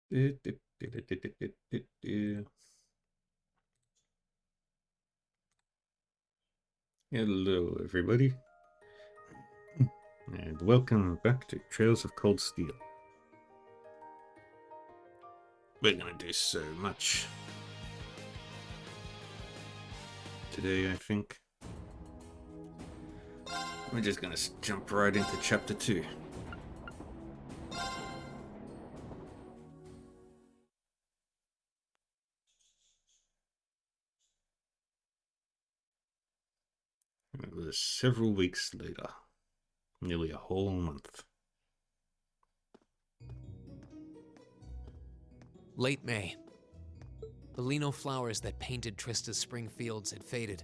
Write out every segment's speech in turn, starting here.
Hello, everybody, and welcome back to Trails of Cold Steel. We're gonna do so much today, I think. We're just gonna jump right into Chapter 2. It was several weeks later, nearly a whole month. Late May. The lino flowers that painted Trista's spring fields had faded,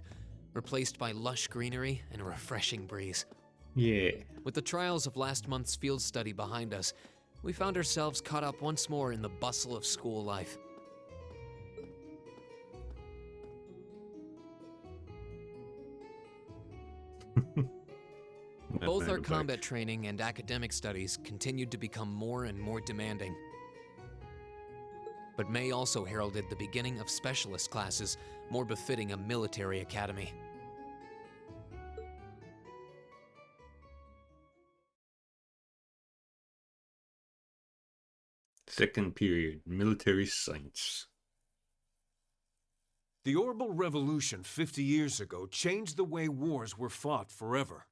replaced by lush greenery and a refreshing breeze. Yeah. With the trials of last month's field study behind us, we found ourselves caught up once more in the bustle of school life. Both our combat training and academic studies continued to become more and more demanding. But May also heralded the beginning of specialist classes, more befitting a military academy. Second period, military science. The Orbital Revolution 50 years ago changed the way wars were fought forever.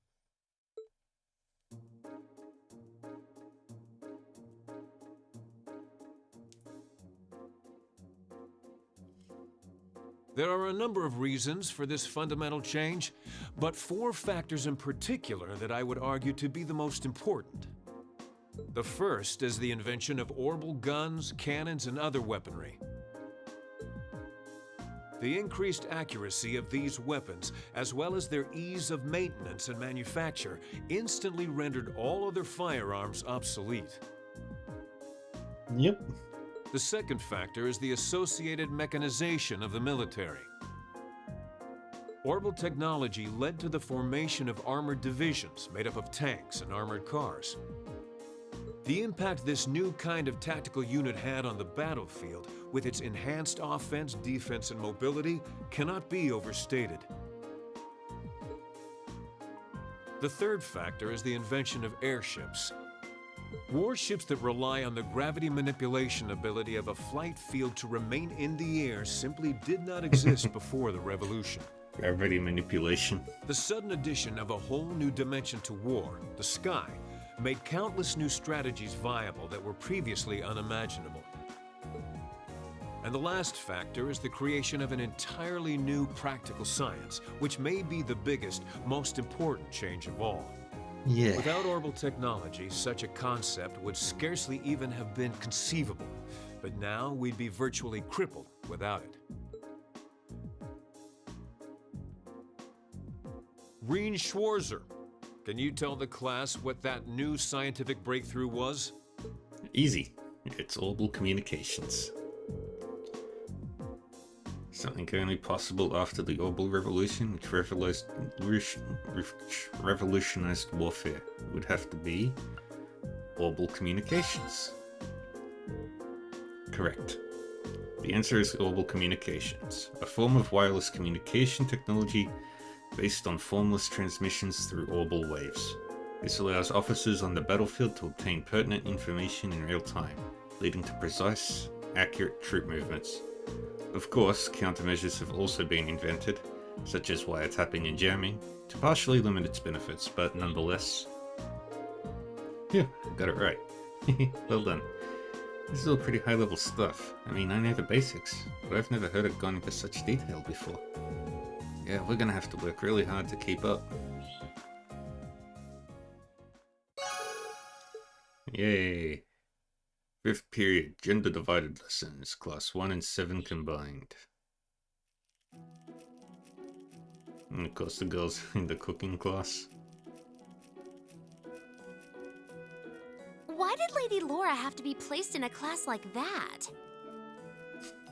There are a number of reasons for this fundamental change, but 4 factors in particular that I would argue to be the most important. The first is the invention of orbital guns, cannons, and other weaponry. The increased accuracy of these weapons, as well as their ease of maintenance and manufacture, instantly rendered all other firearms obsolete. Yep. The second factor is the associated mechanization of the military. Orbital technology led to the formation of armored divisions made up of tanks and armored cars. The impact this new kind of tactical unit had on the battlefield, with its enhanced offense, defense, and mobility, cannot be overstated. The third factor is the invention of airships. Warships that rely on the gravity manipulation ability of a flight field to remain in the air simply did not exist before the revolution. Gravity manipulation. The sudden addition of a whole new dimension to war, the sky, made countless new strategies viable that were previously unimaginable. And the last factor is the creation of an entirely new practical science, which may be the biggest, most important change of all. Yeah. Without orbital technology, such a concept would scarcely even have been conceivable, but now we'd be virtually crippled without it. Reen Schwarzer, can you tell the class what that new scientific breakthrough was? Easy. It's orbital communications. Something only possible after the Orbital Revolution, which revolutionized warfare, would have to be orbital communications. Correct. The answer is orbital communications, a form of wireless communication technology based on formless transmissions through orbital waves. This allows officers on the battlefield to obtain pertinent information in real time, leading to precise, accurate troop movements. Of course, countermeasures have also been invented, such as wiretapping and jamming, to partially limit its benefits, but nonetheless... Yeah, I got it right. Well done. This is all pretty high-level stuff. I mean, I know the basics, but I've never heard it gone into such detail before. Yeah, we're gonna have to work really hard to keep up. Yay. Fifth period, gender divided lessons, class 1 and 7 combined. And of course the girls in the cooking class. Why did Lady Laura have to be placed in a class like that?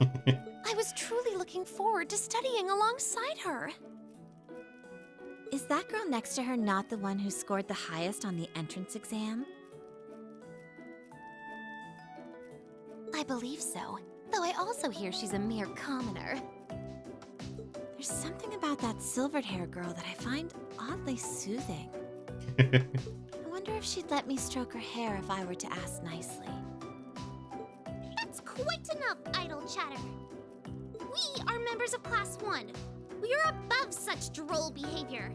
I was truly looking forward to studying alongside her. Is that girl next to her not the one who scored the highest on the entrance exam? I believe so, though I also hear she's a mere commoner. There's something about that silvered hair girl that I find oddly soothing. I wonder if she'd let me stroke her hair if I were to ask nicely. That's quite enough idle chatter. We are members of Class 1. We are above such droll behavior.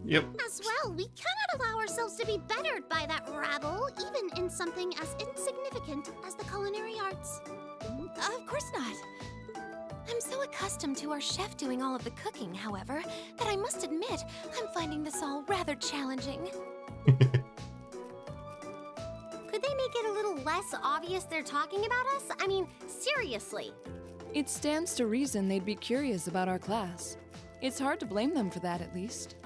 Yep. As well, we cannot allow ourselves to be bettered by that rabble, even in something as insignificant as the culinary arts. Of course not. I'm so accustomed to our chef doing all of the cooking, however, that I must admit I'm finding this all rather challenging. Could they make it a little less obvious they're talking about us? I mean, seriously. It stands to reason they'd be curious about our class. It's hard to blame them for that, at least.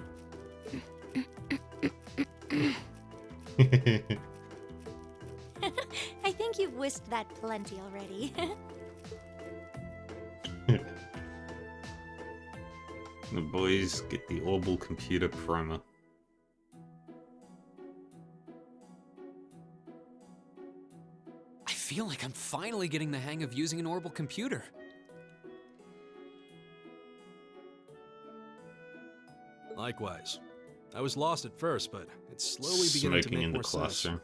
I think you've wished that plenty already. The boys get the Orbital computer primer. I feel like I'm finally getting the hang of using an orbital computer. Likewise. I was lost at first, but it's slowly beginning to Smoking make in the more sense. classroom.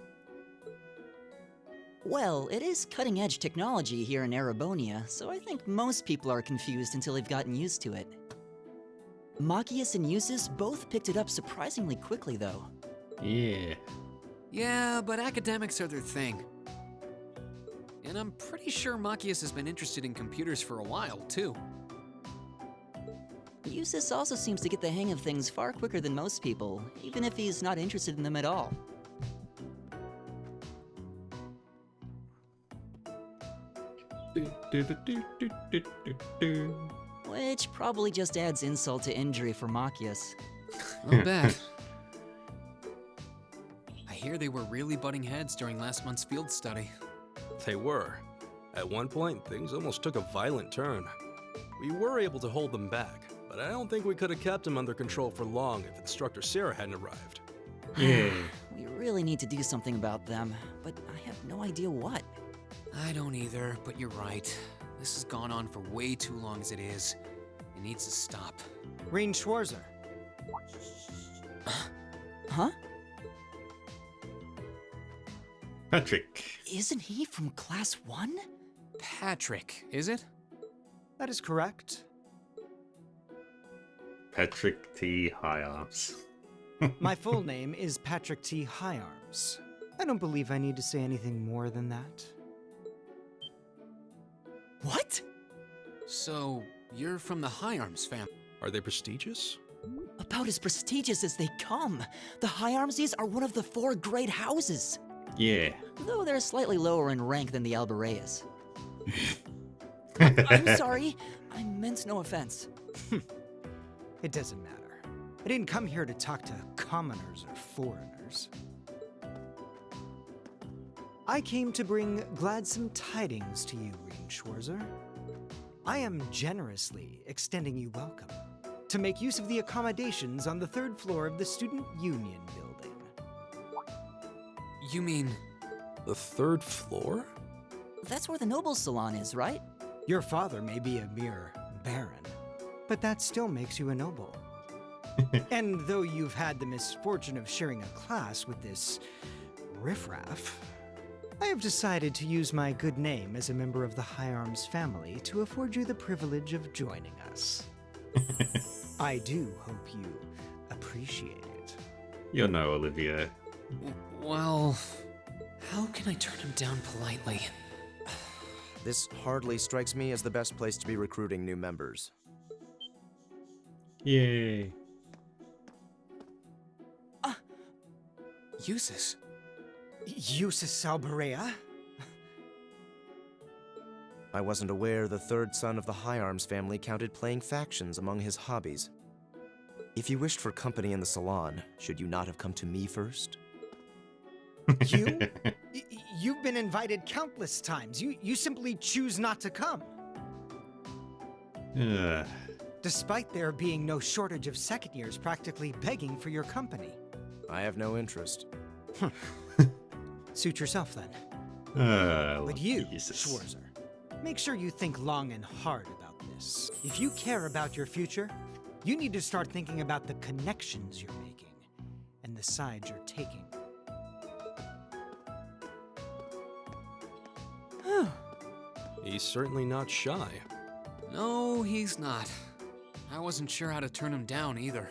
Well, it is cutting-edge technology here in Erebonia, so I think most people are confused until they've gotten used to it. Machias and Eustace both picked it up surprisingly quickly, though. Yeah. Yeah, but academics are their thing. And I'm pretty sure Machias has been interested in computers for a while, too. Eustace also seems to get the hang of things far quicker than most people, even if he's not interested in them at all. Which probably just adds insult to injury for Machias. Not bad. I hear they were really butting heads during last month's field study. They were. At one point, things almost took a violent turn. We were able to hold them back, but I don't think we could have kept them under control for long if Instructor Sarah hadn't arrived. Yeah. We really need to do something about them, but I have no idea what. I don't either, but you're right. This has gone on for way too long as it is. It needs to stop. Rean Schwarzer. Huh? Patrick. Isn't he from Class 1? Patrick, is it? That is correct. Patrick T. Hyarms. My full name is Patrick T. Hyarms. I don't believe I need to say anything more than that. What? So, you're from the Hyarms family. Are they prestigious? About as prestigious as they come. The Hyarmses are one of the 4 great houses. Yeah. Though they're slightly lower in rank than the Albareas. I'm sorry. I meant no offense. It doesn't matter. I didn't come here to talk to commoners or foreigners. I came to bring gladsome tidings to you, Rean Schwarzer. I am generously extending you welcome to make use of the accommodations on the 3rd floor of the Student Union building. You mean... The 3rd floor? That's where the Noble Salon is, right? Your father may be a mere baron, but that still makes you a noble. And though you've had the misfortune of sharing a class with this riffraff, I have decided to use my good name as a member of the Hyarms family to afford you the privilege of joining us. I do hope you appreciate it. You know, Olivia. Well... How can I turn him down politely? This hardly strikes me as the best place to be recruiting new members. Yay. Eustace. Eustace Alberea? I wasn't aware the third son of the High Arms family counted playing factions among his hobbies. If you wished for company in the salon, should you not have come to me first? You? You've been invited countless times. You simply choose not to come. Despite there being no shortage of second years practically begging for your company. I have no interest. Suit yourself then. But you, Schwarzer, make sure you think long and hard about this. If you care about your future, you need to start thinking about the connections you're making and the sides you're taking. He's certainly not shy. No, he's not. I wasn't sure how to turn him down either.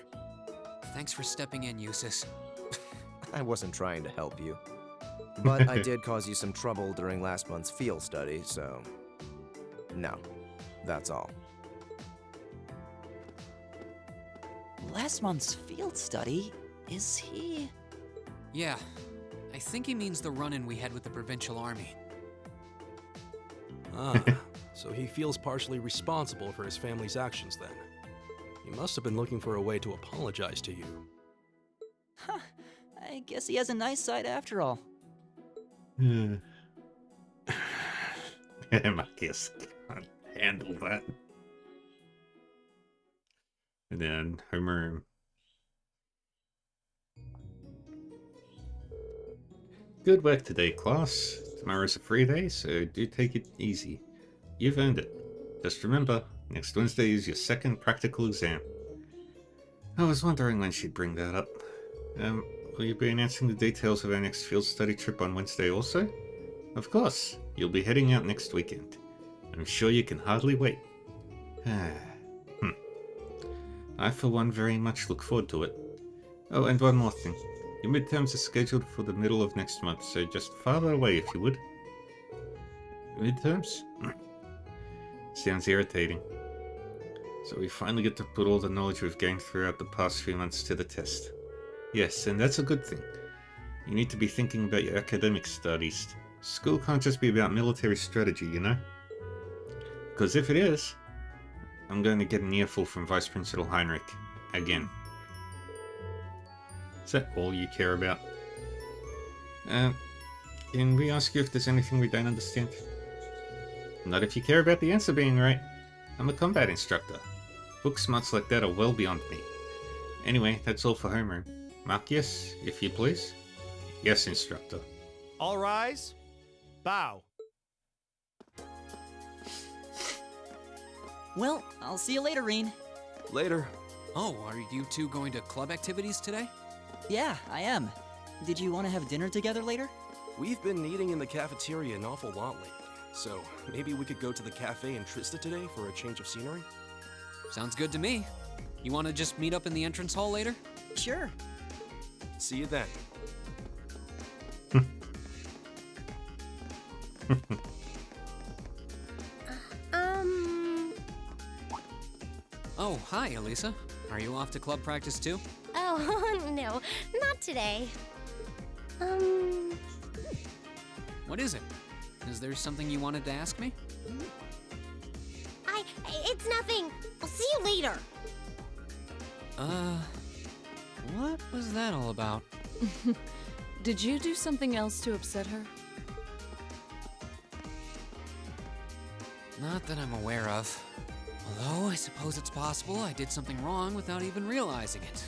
Thanks for stepping in, Eustace. I wasn't trying to help you. But I did cause you some trouble during last month's field study, so... No, that's all. Last month's field study? Is he... Yeah, I think he means the run-in we had with the Provincial Army. Ah, so he feels partially responsible for his family's actions then. He must have been looking for a way to apologize to you. Huh, I guess he has a nice side after all. Marcus can't handle that. And then Homer. Good work today, class. Tomorrow's a free day, so do take it easy. You've earned it. Just remember, next Wednesday is your second practical exam. I was wondering when she'd bring that up. Will you be announcing the details of our next field study trip on Wednesday also? Of course, you'll be heading out next weekend. I'm sure you can hardly wait. I, for one, very much look forward to it. Oh, and one more thing. Your midterms are scheduled for the middle of next month, so just farther away if you would. Midterms? Sounds irritating. So we finally get to put all the knowledge we've gained throughout the past few months to the test. Yes, and that's a good thing. You need to be thinking about your academic studies. School can't just be about military strategy, you know? Because if it is, I'm going to get an earful from Vice Principal Heinrich. Again. Is that all you care about? Can we ask you if there's anything we don't understand? Not if you care about the answer being right. I'm a combat instructor. Book smarts like that are well beyond me. Anyway, that's all for homeroom. Marcus, if you please. Yes, instructor. All rise. Bow. Well, I'll see you later, Reen. Later. Oh, are you two going to club activities today? Yeah, I am. Did you want to have dinner together later? We've been eating in the cafeteria an awful lot lately, so maybe we could go to the cafe in Trista today for a change of scenery? Sounds good to me. You want to just meet up in the entrance hall later? Sure. See you then. Oh, hi, Elisa. Are you off to club practice too? Oh, no, not today. What is it? Is there something you wanted to ask me? It's nothing. I'll see you later. What was that all about? Did you do something else to upset her? Not that I'm aware of. Although, I suppose it's possible I did something wrong without even realizing it.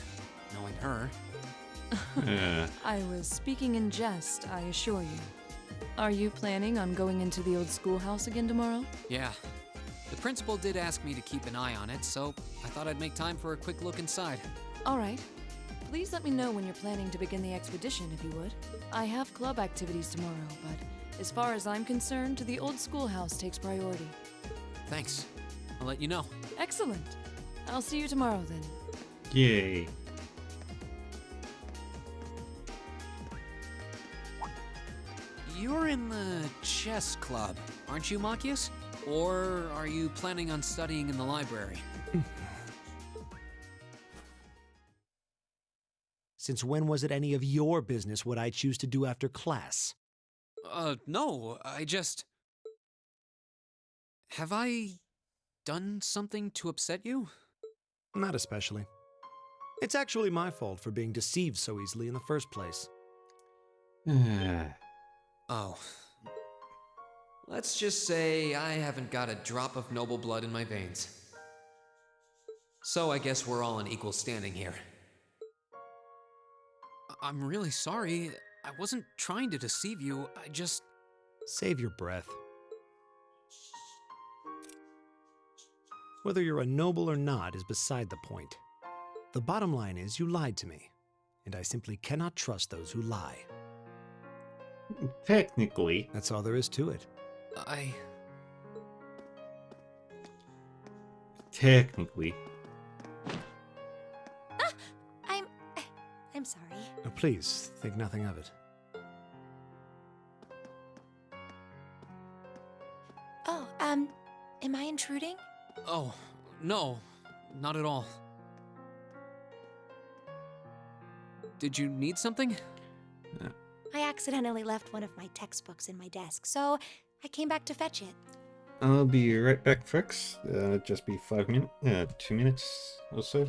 Knowing her. I was speaking in jest, I assure you. Are you planning on going into the old schoolhouse again tomorrow? Yeah. The principal did ask me to keep an eye on it, so I thought I'd make time for a quick look inside. All right. Please let me know when you're planning to begin the expedition, if you would. I have club activities tomorrow, but as far as I'm concerned, the old schoolhouse takes priority. Thanks. I'll let you know. Excellent. I'll see you tomorrow then. Yay. You're in the chess club, aren't you, Machias? Or are you planning on studying in the library? Since when was it any of your business what I choose to do after class? No, I just... Have I done something to upset you? Not especially. It's actually my fault for being deceived so easily in the first place. Oh. Let's just say I haven't got a drop of noble blood in my veins. So I guess we're all in equal standing here. I'm really sorry. I wasn't trying to deceive you. I just... Save your breath. Whether you're a noble or not is beside the point. The bottom line is you lied to me, and I simply cannot trust those who lie. Technically. That's all there is to it. Technically. I'm sorry. Please, think nothing of it. Oh, am I intruding? Oh, no. Not at all. Did you need something? I accidentally left one of my textbooks in my desk, so I came back to fetch it. I'll be right back, folks. Just be 5 minutes, 2 minutes or so.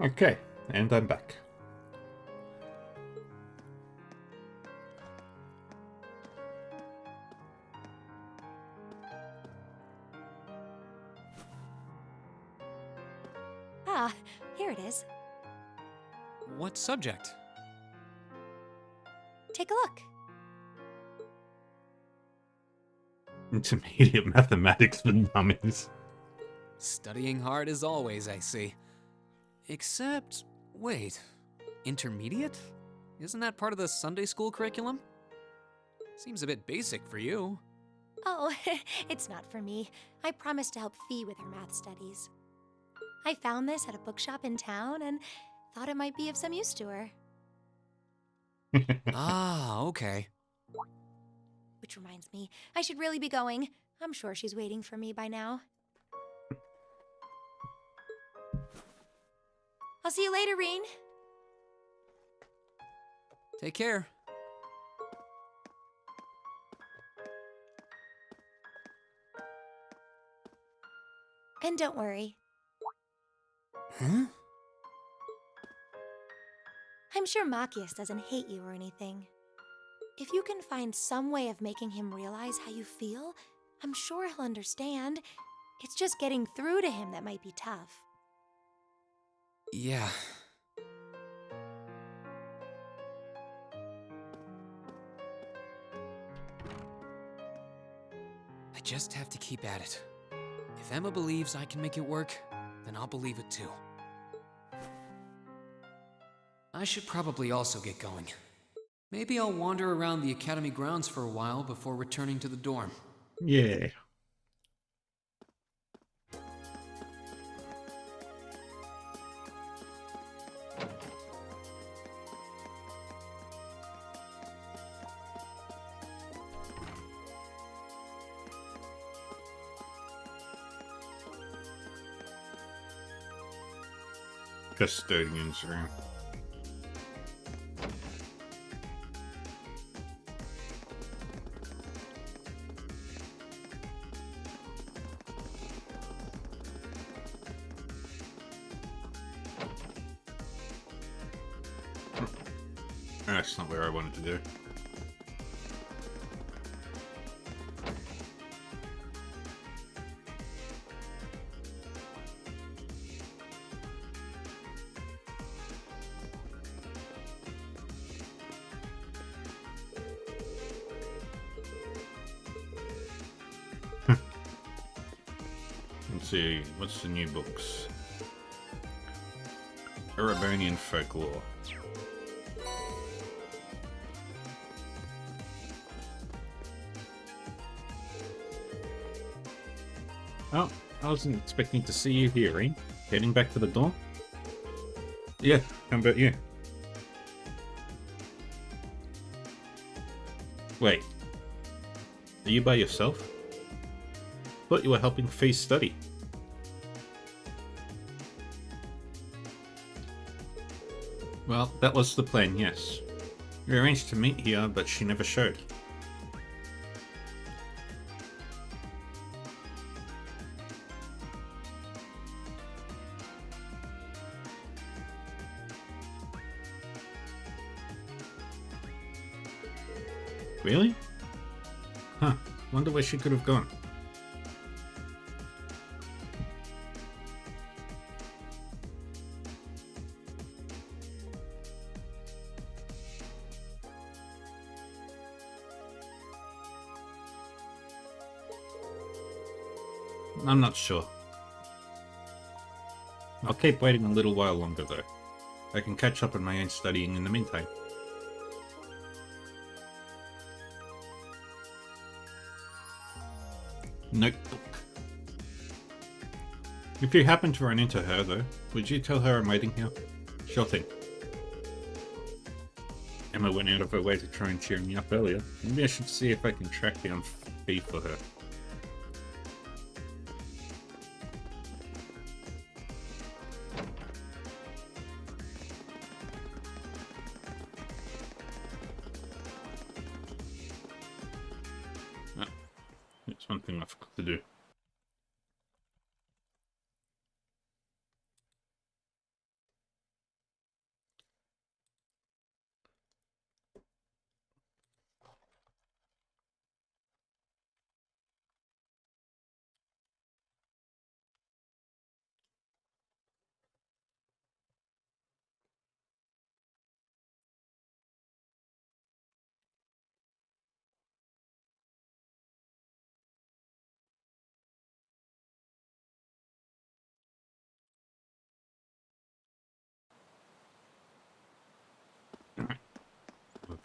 Okay, and I'm back. Yeah, here it is. What subject? Take a look. Intermediate mathematics for dummies. Studying hard as always, I see. Except, wait, intermediate? Isn't that part of the Sunday school curriculum? Seems a bit basic for you. Oh, it's not for me. I promised to help Fee with her math studies. I found this at a bookshop in town and thought it might be of some use to her. Ah, okay. Which reminds me, I should really be going. I'm sure she's waiting for me by now. I'll see you later, Reen. Take care. And don't worry. Huh? I'm sure Machias doesn't hate you or anything. If you can find some way of making him realize how you feel, I'm sure he'll understand. It's just getting through to him that might be tough. Yeah. I just have to keep at it. If Emma believes I can make it work, then I'll believe it too. I should probably also get going. Maybe I'll wander around the academy grounds for a while before returning to the dorm. Yeah. Custodian's room. That's not where I wanted to do. Let's see, what's the new books? Erebonian folklore. Oh, I wasn't expecting to see you here, eh? Heading back to the dorm? Yeah, how about you? Wait. Are you by yourself? Thought you were helping Fee study. Well, that was the plan, yes. We arranged to meet here, but she never showed. Really? Huh. Wonder where she could have gone. I'm not sure. I'll keep waiting a little while longer though. I can catch up on my own studying in the meantime. Notebook. If you happen to run into her though, would you tell her I'm waiting here? Sure thing. Emma went out of her way to try and cheer me up earlier. Maybe I should see if I can track down Fee for her. It's one thing I've got to do.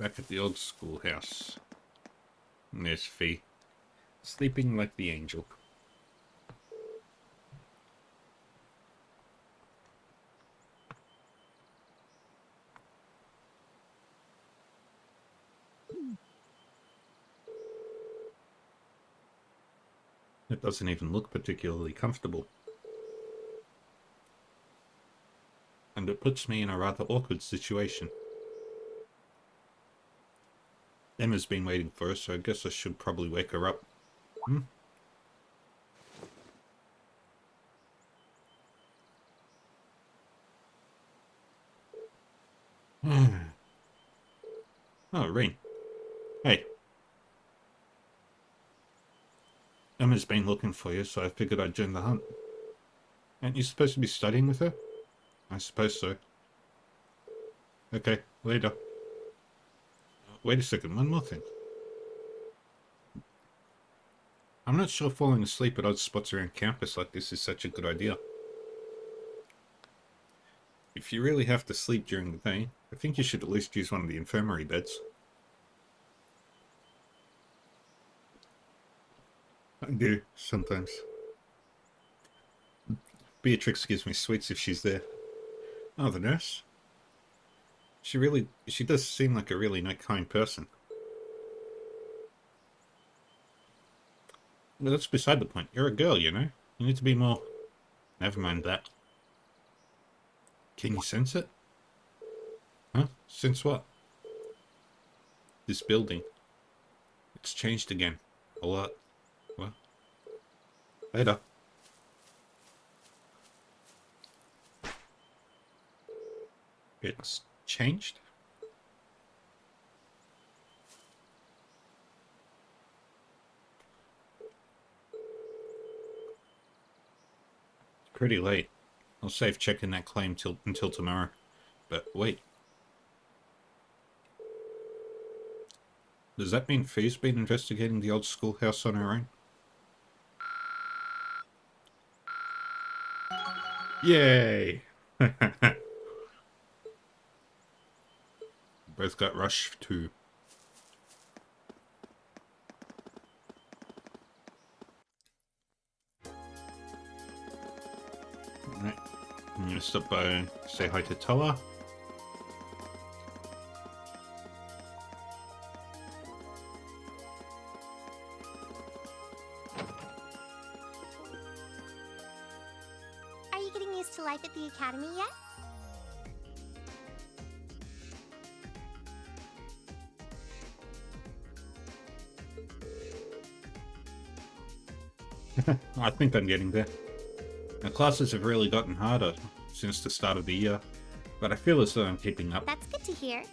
Back at the old schoolhouse. And there's Fee, sleeping like the angel. It doesn't even look particularly comfortable. And it puts me in a rather awkward situation. Emma's been waiting for us, so I guess I should probably wake her up. Oh, Rain. Hey. Emma's been looking for you, so I figured I'd join the hunt. Aren't you supposed to be studying with her? I suppose so. Okay, later. Wait a second, one more thing. I'm not sure falling asleep at odd spots around campus like this is such a good idea. If you really have to sleep during the day, I think you should at least use one of the infirmary beds. I do, sometimes. Beatrix gives me sweets if she's there. Oh, the nurse? She does seem like a really nice, kind person. But that's beside the point. You're a girl, you know? You need to be more... Never mind that. Can you sense it? Huh? Sense what? This building. It's changed again. A lot. What? Later. It's changed? It's pretty late. I'll save checking that claim until tomorrow. But wait. Does that mean Fee's been investigating the old schoolhouse on her own? Yay! Both got rushed too. Alright. I'm gonna stop by and say hi to Toa. Are you getting used to life at the academy yet? I think I'm getting there. The classes have really gotten harder since the start of the year, but I feel as though I'm keeping up. That's good to hear.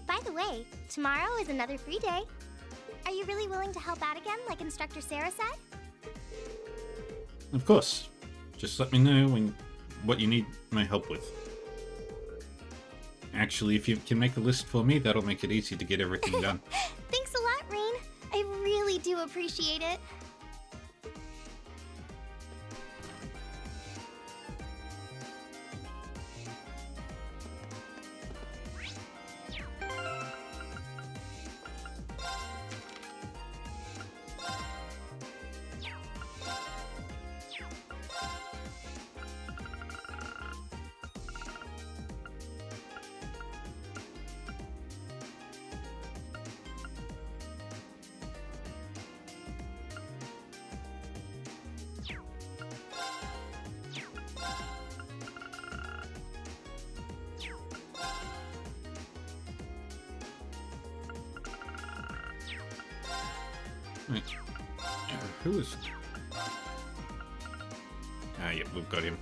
By the way, tomorrow is another free day. Are you really willing to help out again, like Instructor Sarah said? Of course. Just let me know what you need my help with. Actually, if you can make a list for me, that'll make it easy to get everything done. Thanks a lot, Rain. I really do appreciate it. Wait. Who is... Ah, yep, we've got him.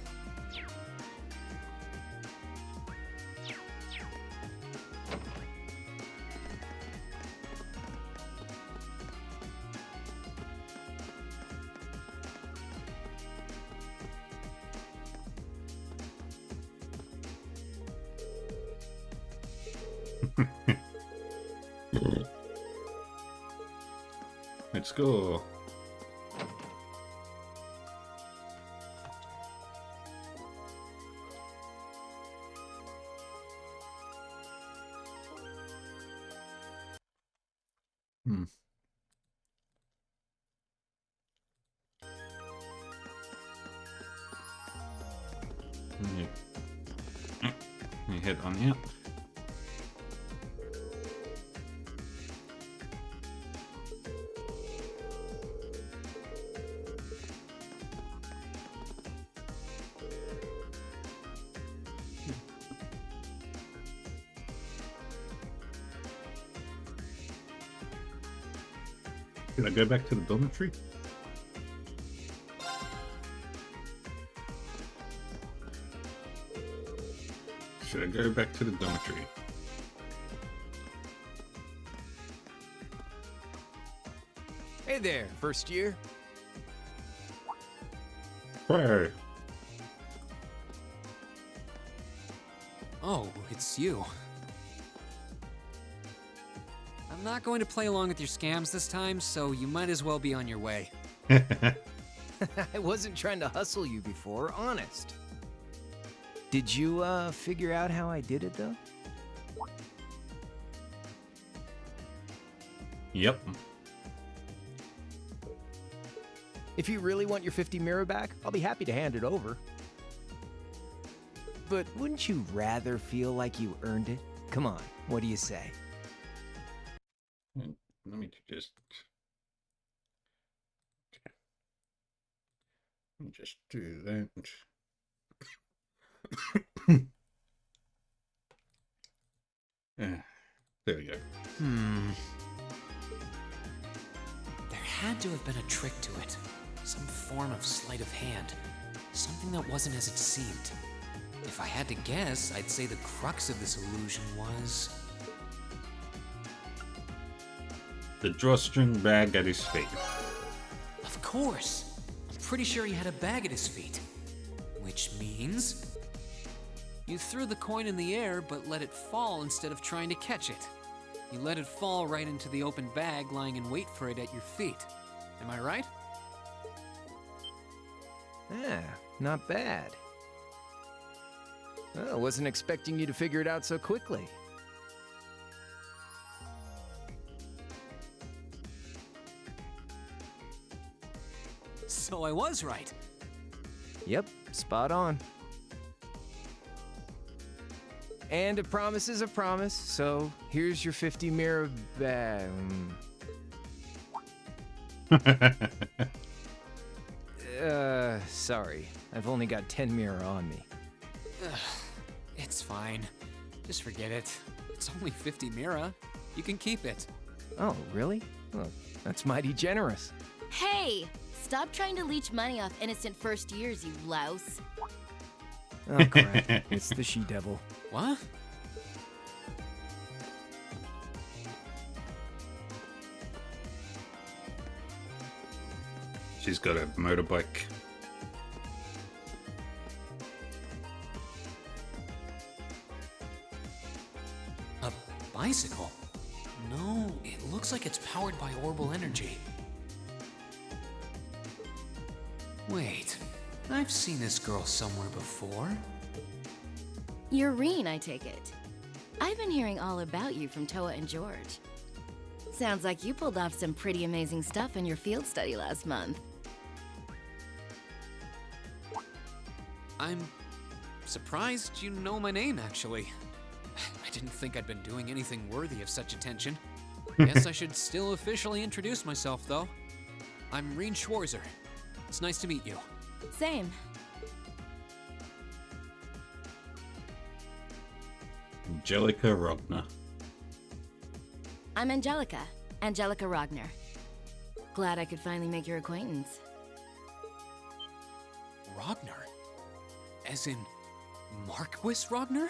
Let's go. Let me head on out. Did I go back to the dormitory? Should I go back to the dormitory? Hey there, first year. Whoa. Oh, it's you. I'm not going to play along with your scams this time, so you might as well be on your way. I wasn't trying to hustle you before, honest. Did you, figure out how I did it, though? Yep. If you really want your 50 mirror back, I'll be happy to hand it over. But wouldn't you rather feel like you earned it? Come on, what do you say? Let me just... Let me just do that. There we go. There had to have been a trick to it. Some form of sleight of hand. Something that wasn't as it seemed. If I had to guess, I'd say the crux of this illusion was... the drawstring bag at his feet. Of course! I'm pretty sure he had a bag at his feet. Which means... you threw the coin in the air, but let it fall instead of trying to catch it. You let it fall right into the open bag, lying in wait for it at your feet. Am I right? Yeah, not bad. Well, I wasn't expecting you to figure it out so quickly. So I was right. Yep, spot on. And a promise is a promise, so here's your 50 mirror bag. Sorry. I've only got 10 mirror on me. It's fine. Just forget it. It's only 50 Mira. You can keep it. Oh, really? Well, that's mighty generous. Hey! Stop trying to leech money off innocent first years, you louse. Oh, crap. It's the she-devil. What? She's got a motorbike. A bicycle? No, it looks like it's powered by orbital energy. Wait, I've seen this girl somewhere before. You're Reen, I take it. I've been hearing all about you from Toa and George. Sounds like you pulled off some pretty amazing stuff in your field study last month. I'm surprised you know my name, actually. I didn't think I'd been doing anything worthy of such attention. Guess I should still officially introduce myself, though. I'm Reen Schwarzer. It's nice to meet you. Same. Angelica Rogner. I'm Angelica. Angelica Rogner. Glad I could finally make your acquaintance. Rogner? As in Marquis Rogner?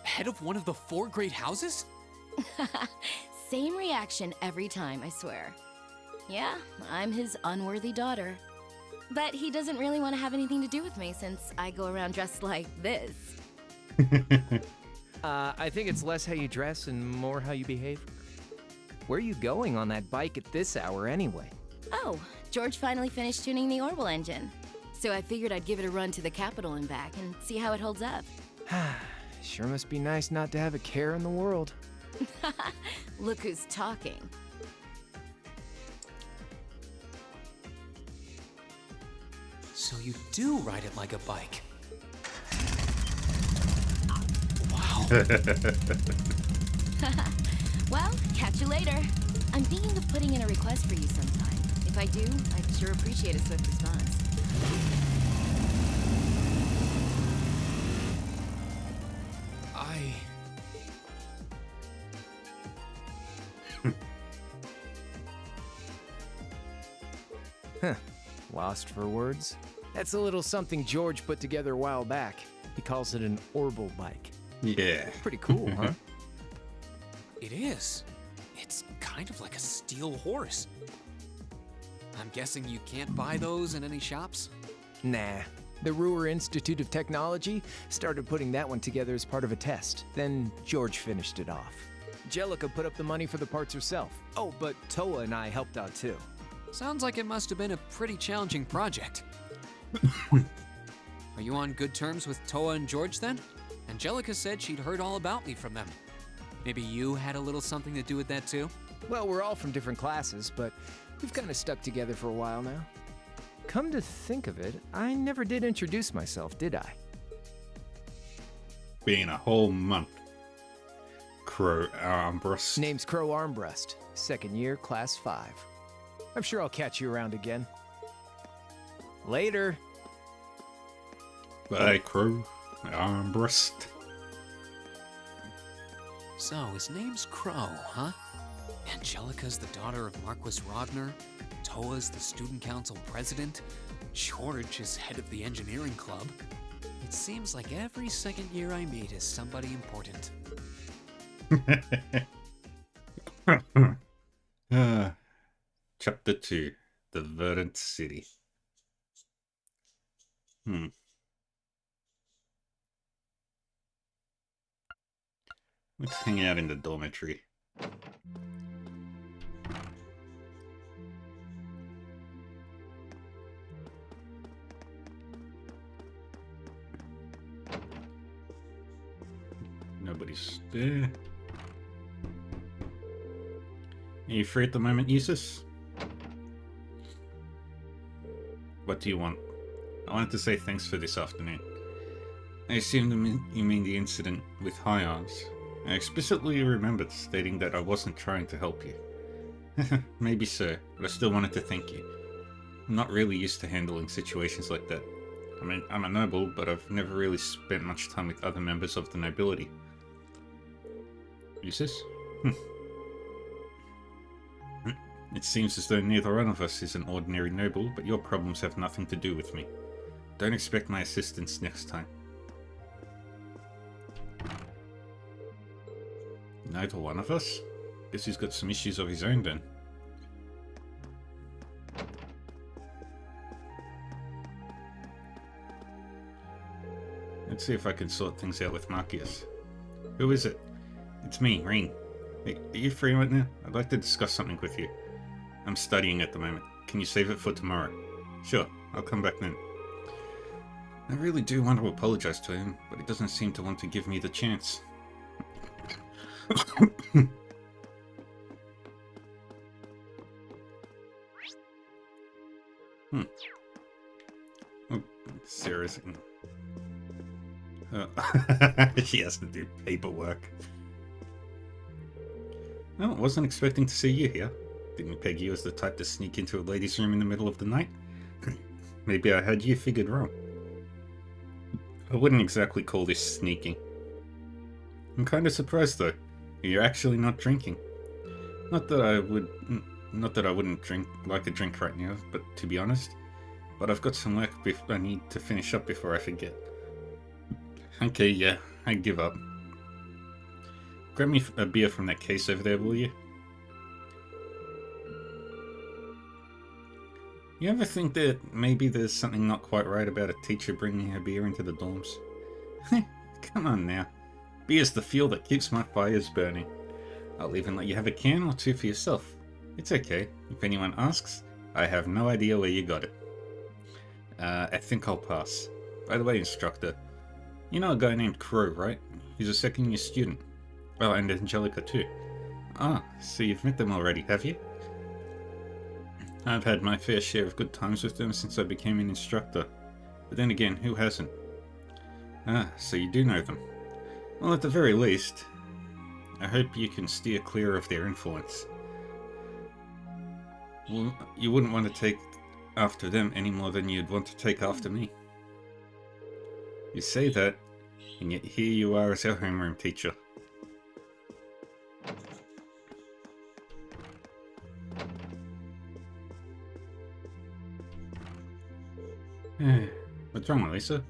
Head of one of the 4 great houses? Same reaction every time, I swear. Yeah, I'm his unworthy daughter. But he doesn't really want to have anything to do with me since I go around dressed like this. I think it's less how you dress and more how you behave. Where are you going on that bike at this hour anyway? Oh, George finally finished tuning the Orbital engine. So I figured I'd give it a run to the capital and back and see how it holds up. Sure must be nice not to have a care in the world. Look who's talking. So you do ride it like a bike. Well, catch you later. I'm thinking of putting in a request for you sometime. If I do, I'd sure appreciate a swift response. Huh. Lost for words? That's a little something George put together a while back. He calls it an Orbital bike. Yeah. Pretty cool, huh? It is. It's kind of like a steel horse. I'm guessing you can't buy those in any shops? Nah. The Ruhr Institute of Technology started putting that one together as part of a test. Then George finished it off. Jellica put up the money for the parts herself. Oh, but Toa and I helped out too. Sounds like it must have been a pretty challenging project. Are you on good terms with Toa and George then? Angelica said she'd heard all about me from them. Maybe you had a little something to do with that too? Well, we're all from different classes, but we've kind of stuck together for a while now. Come to think of it, I never did introduce myself, did I? Been a whole month. Crow Armbrust. Name's Crow Armbrust. Second year, class 5. I'm sure I'll catch you around again. Later. Bye, Crow Armbrust. So, his name's Crow, huh? Angelica's the daughter of Marquis Rogner. Toa's the student council president. George is head of the engineering club. It seems like every second year I meet is somebody important. Chapter 2. The Verdant City. Let's hang out in the dormitory. Nobody's there. Are you free at the moment, Eustace? What do you want? I wanted to say thanks for this afternoon. I assume you mean the incident with High Arms. I explicitly remembered stating that I wasn't trying to help you. Maybe so, but I still wanted to thank you. I'm not really used to handling situations like that. I mean, I'm a noble, but I've never really spent much time with other members of the nobility. Eustace? It seems as though neither one of us is an ordinary noble, but your problems have nothing to do with me. Don't expect my assistance next time. Neither one of us? Guess he's got some issues of his own then. Let's see if I can sort things out with Marcius. Who is it? It's me, Rean. Hey, are you free right now? I'd like to discuss something with you. I'm studying at the moment. Can you save it for tomorrow? Sure, I'll come back then. I really do want to apologize to him, but he doesn't seem to want to give me the chance. Oh, Sarah's in. She has to do paperwork. I wasn't expecting to see you here. Didn't peg you as the type to sneak into a ladies' room in the middle of the night. Maybe I had you figured wrong. I wouldn't exactly call this sneaking. I'm kind of surprised though. You're actually not drinking. Not that I wouldn't like a drink right now, but to be honest. But I've got some work I need to finish up before I forget. Okay, yeah, I give up. Grab me a beer from that case over there, will you? You ever think that maybe there's something not quite right about a teacher bringing her beer into the dorms? Come on now. Beer's the fuel that keeps my fires burning. I'll even let you have a can or two for yourself. It's okay. If anyone asks, I have no idea where you got it. I think I'll pass. By the way, instructor, you know a guy named Crow, right? He's a second-year student. Oh, and Angelica too. Ah, so you've met them already, have you? I've had my fair share of good times with them since I became an instructor. But then again, who hasn't? Ah, so you do know them. Well, at the very least, I hope you can steer clear of their influence. Well, you wouldn't want to take after them any more than you'd want to take after me. You say that, and yet here you are as our homeroom teacher. What's wrong, Melissa?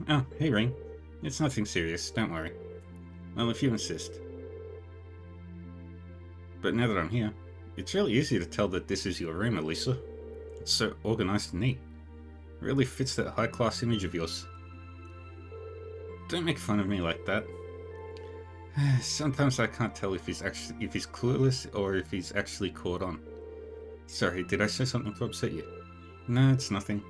Oh, hey, Ring. It's nothing serious, don't worry. Well, if you insist. But now that I'm here, it's really easy to tell that this is your room, Elisa. It's so organized and neat. It really fits that high-class image of yours. Don't make fun of me like that. Sometimes I can't tell if he's clueless or if he's actually caught on. Sorry, did I say something to upset you? No, it's nothing.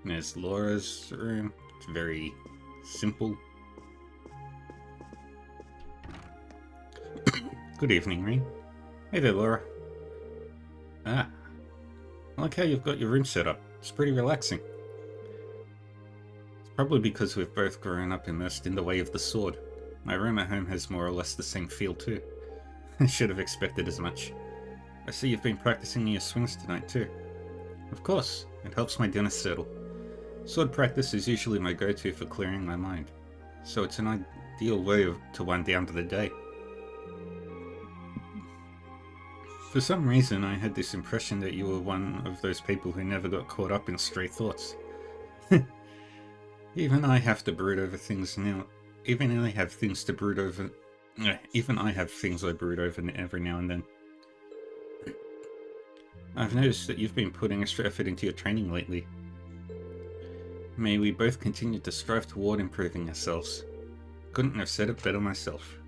There's Laura's room. It's very simple. Good evening, Ring. Hey there, Laura. Ah. I like how you've got your room set up. It's pretty relaxing. It's probably because we've both grown up immersed in the way of the sword. My room at home has more or less the same feel too. I should have expected as much. I see you've been practicing your swings tonight too. Of course, it helps my dinner settle. Sword practice is usually my go-to for clearing my mind, so it's an ideal way to wind down to the day. For some reason, I had this impression that you were one of those people who never got caught up in stray thoughts. Even I have to brood over things now. Even I have things to brood over. Even I have things I brood over every now and then. I've noticed that you've been putting extra effort into your training lately. May we both continue to strive toward improving ourselves. Couldn't have said it better myself.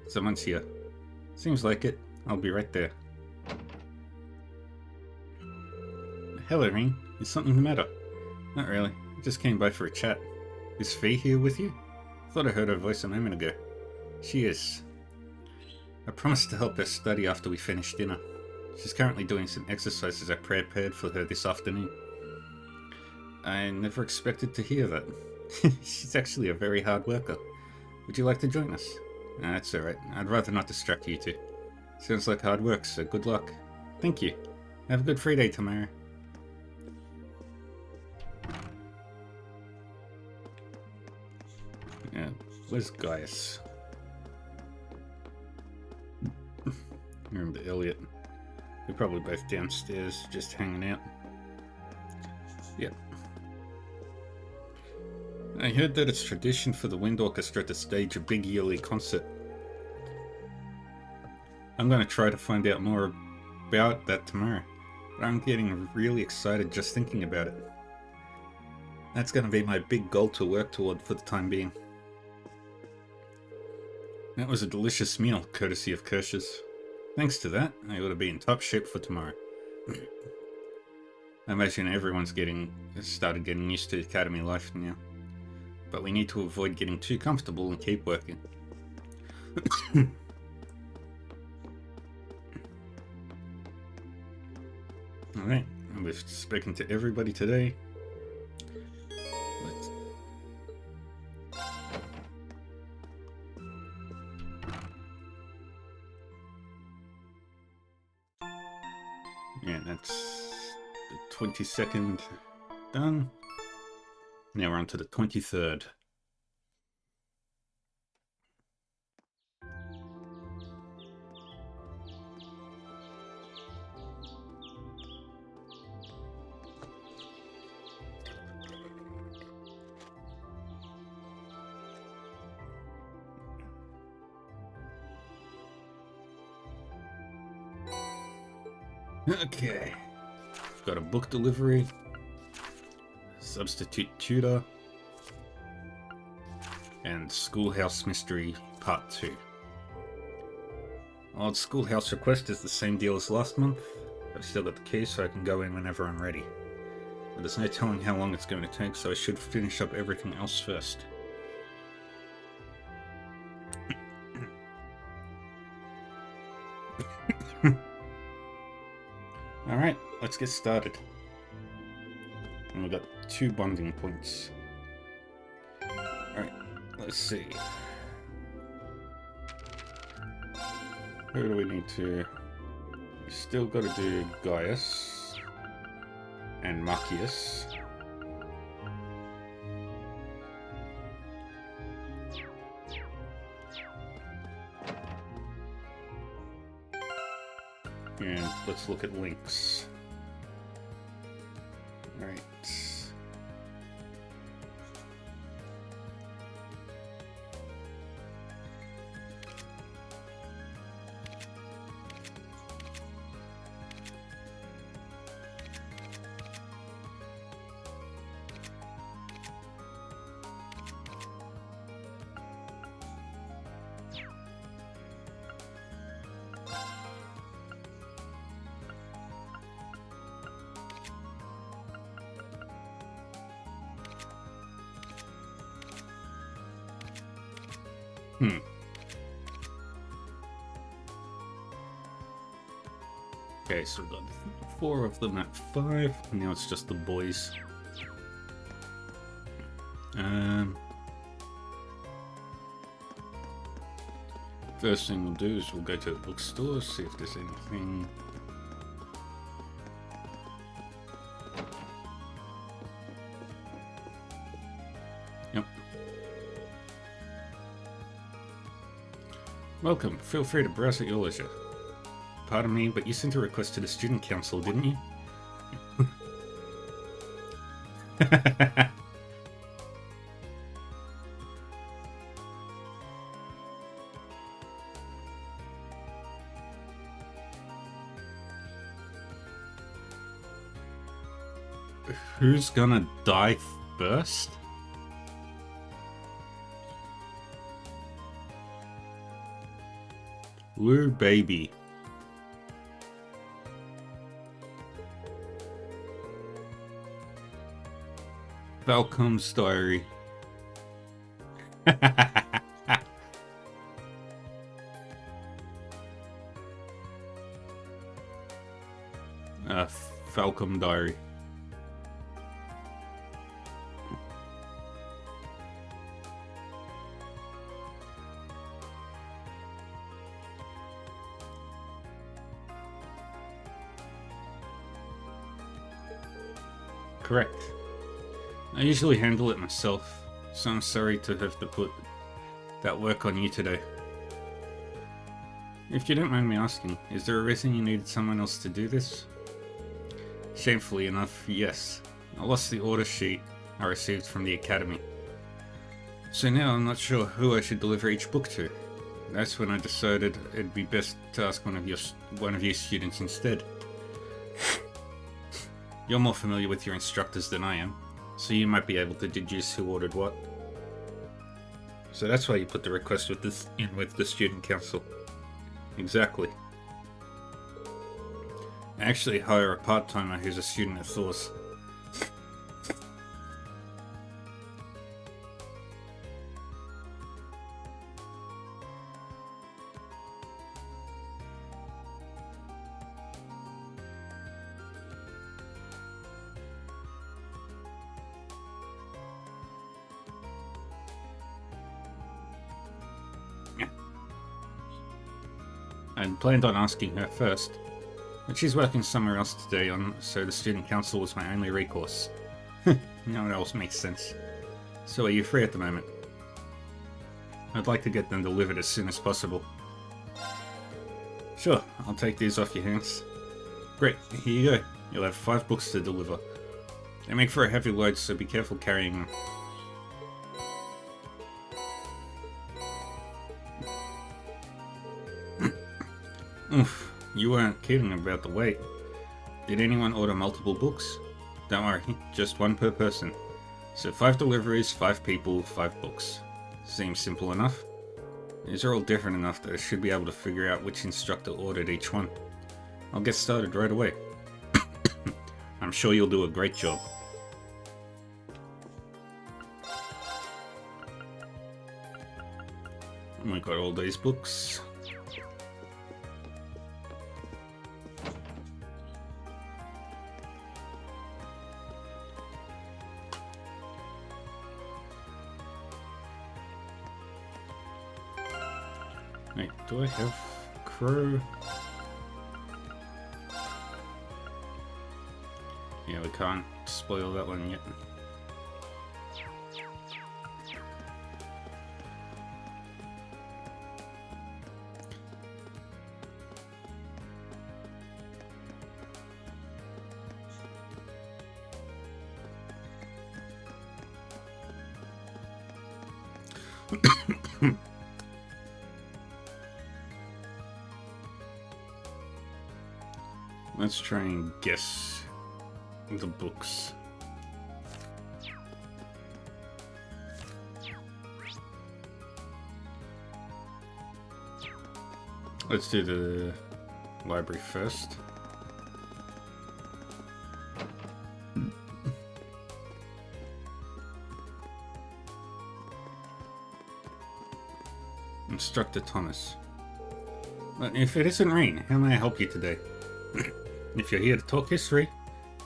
Someone's here. Seems like it. I'll be right there. Hello, Ring. Is something the matter? Not really. I just came by for a chat. Is Faye here with you? Thought I heard her voice a moment ago. She is. I promised to help her study after we finish dinner. She's currently doing some exercises I prepared for her this afternoon. I never expected to hear that. She's actually a very hard worker. Would you like to join us? That's alright. I'd rather not distract you two. Sounds like hard work, so good luck. Thank you. Have a good free day tomorrow. Yeah, where's Gaius? Remember Elliot. They're probably both downstairs, just hanging out. Yep. I heard that it's tradition for the Wind Orchestra to stage a big yearly concert. I'm going to try to find out more about that tomorrow, but I'm getting really excited just thinking about it. That's going to be my big goal to work toward for the time being. That was a delicious meal, courtesy of Kirsch's. Thanks to that, I ought to be in top shape for tomorrow. I imagine everyone's started getting used to academy life now. But we need to avoid getting too comfortable and keep working. Alright, we've spoken to everybody today. Yeah, that's the 22nd done. Now we're on to the 23rd. Okay. Got a book delivery. Substitute Tutor, and Schoolhouse Mystery Part 2. Old Schoolhouse Request is the same deal as last month. I've still got the key so I can go in whenever I'm ready. But there's no telling how long it's going to take, so I should finish up everything else first. Alright, let's get started. And we've got 2 bonding points. Alright, let's see. Who do we need to... We still got to do Gaius and Marcius. And let's look at links. Right. Okay, so we've got 4 of them at 5. Now it's just the boys. First thing we'll do is we'll go to the bookstore, see if there's anything. Yep. Welcome. Feel free to browse at your leisure. Pardon me, but you sent a request to the student council, didn't you? Who's gonna die first? Lou baby. Falcom's diary. Falcom diary. Correct. I usually handle it myself, so I'm sorry to have to put that work on you today. If you don't mind me asking, is there a reason you needed someone else to do this? Shamefully enough, yes. I lost the order sheet I received from the academy. So now I'm not sure who I should deliver each book to. That's when I decided it'd be best to ask one of your students instead. You're more familiar with your instructors than I am, so you might be able to deduce who ordered what. So that's why you put the request with the student council. Exactly. I actually hire a part-timer who's a student at Thor's. I planned on asking her first, but she's working somewhere else today, so the student council was my only recourse. No one else makes sense. So are you free at the moment? I'd like to get them delivered as soon as possible. Sure, I'll take these off your hands. Great, here you go. You'll have 5 books to deliver. They make for a heavy load, so be careful carrying them. Oof, you weren't kidding about the weight. Did anyone order multiple books? Don't worry, just 1 per person. So 5 deliveries, 5 people, 5 books. Seems simple enough. These are all different enough that I should be able to figure out which instructor ordered each one. I'll get started right away. I'm sure you'll do a great job. And we got all these books. Wait, do I have Crow? Yeah, we can't spoil that one yet. Let's try and guess the books. Let's do the library first. Instructor Thomas. But if it isn't Rain, how may I help you today? If you're here to talk history,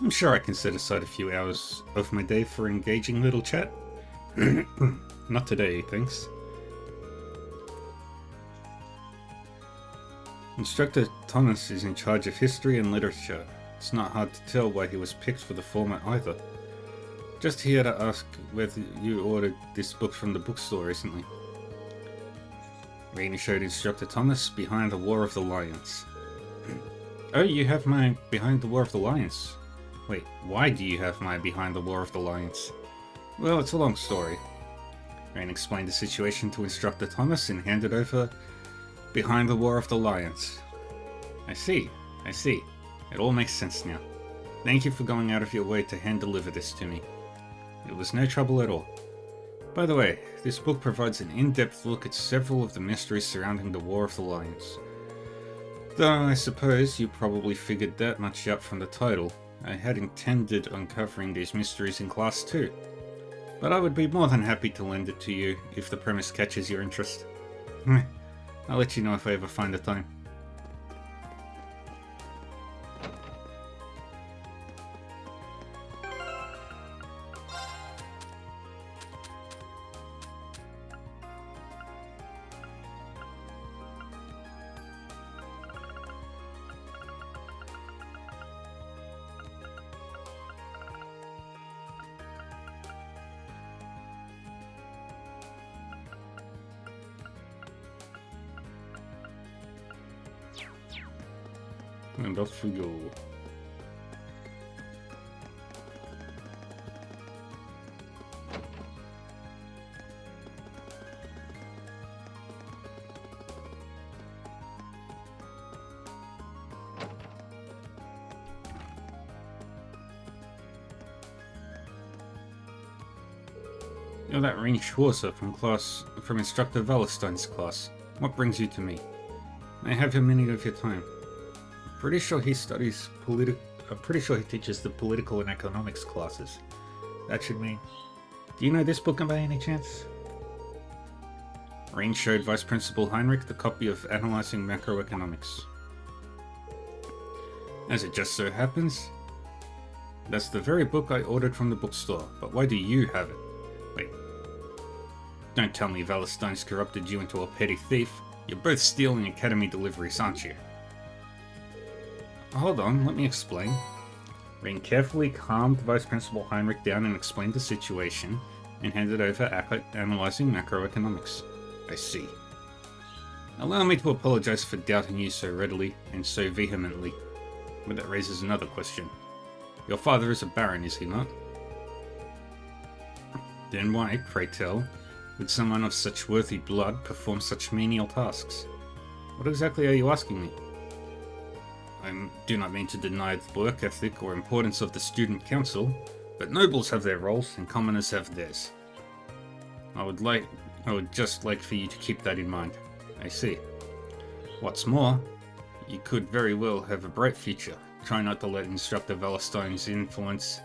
I'm sure I can set aside a few hours of my day for engaging little chat. Not today, thanks. Instructor Thomas is in charge of history and literature. It's not hard to tell why he was picked for the format either. Just here to ask whether you ordered this book from the bookstore recently. Raina showed Instructor Thomas Behind the War of the Lions. Oh, you have my Behind the War of the Lions. Wait, why do you have my Behind the War of the Lions? Well, it's a long story. Rain explained the situation to Instructor Thomas and handed over Behind the War of the Lions. I see. It all makes sense now. Thank you for going out of your way to hand-deliver this to me. It was no trouble at all. By the way, this book provides an in-depth look at several of the mysteries surrounding the War of the Lions. Though I suppose you probably figured that much out from the title, I had intended uncovering these mysteries in class too. But I would be more than happy to lend it to you if the premise catches your interest. I'll let you know if I ever find the time. And off we go. You're that Rain Schwarzer from Instructor Wallerstein's class. What brings you to me? I have a minute of your time. Pretty sure he teaches the political and economics classes. That should mean... Do you know this book by any chance? Rain showed Vice Principal Heinrich the copy of Analyzing Macroeconomics. As it just so happens, that's the very book I ordered from the bookstore, but why do you have it? Wait. Don't tell me Wallerstein's corrupted you into a petty thief. You're both stealing Academy deliveries, aren't you? Hold on, let me explain. Rain carefully calmed Vice Principal Heinrich down and explained the situation, and handed over Analyzing Macroeconomics. I see. Allow me to apologize for doubting you so readily and so vehemently. But that raises another question. Your father is a baron, is he not? Then why, pray tell, would someone of such worthy blood perform such menial tasks? What exactly are you asking me? I do not mean to deny the work ethic or importance of the student council, but nobles have their roles and commoners have theirs. I would just like for you to keep that in mind. I see. What's more, you could very well have a bright future. Try not to let Instructor Wallerstein's influence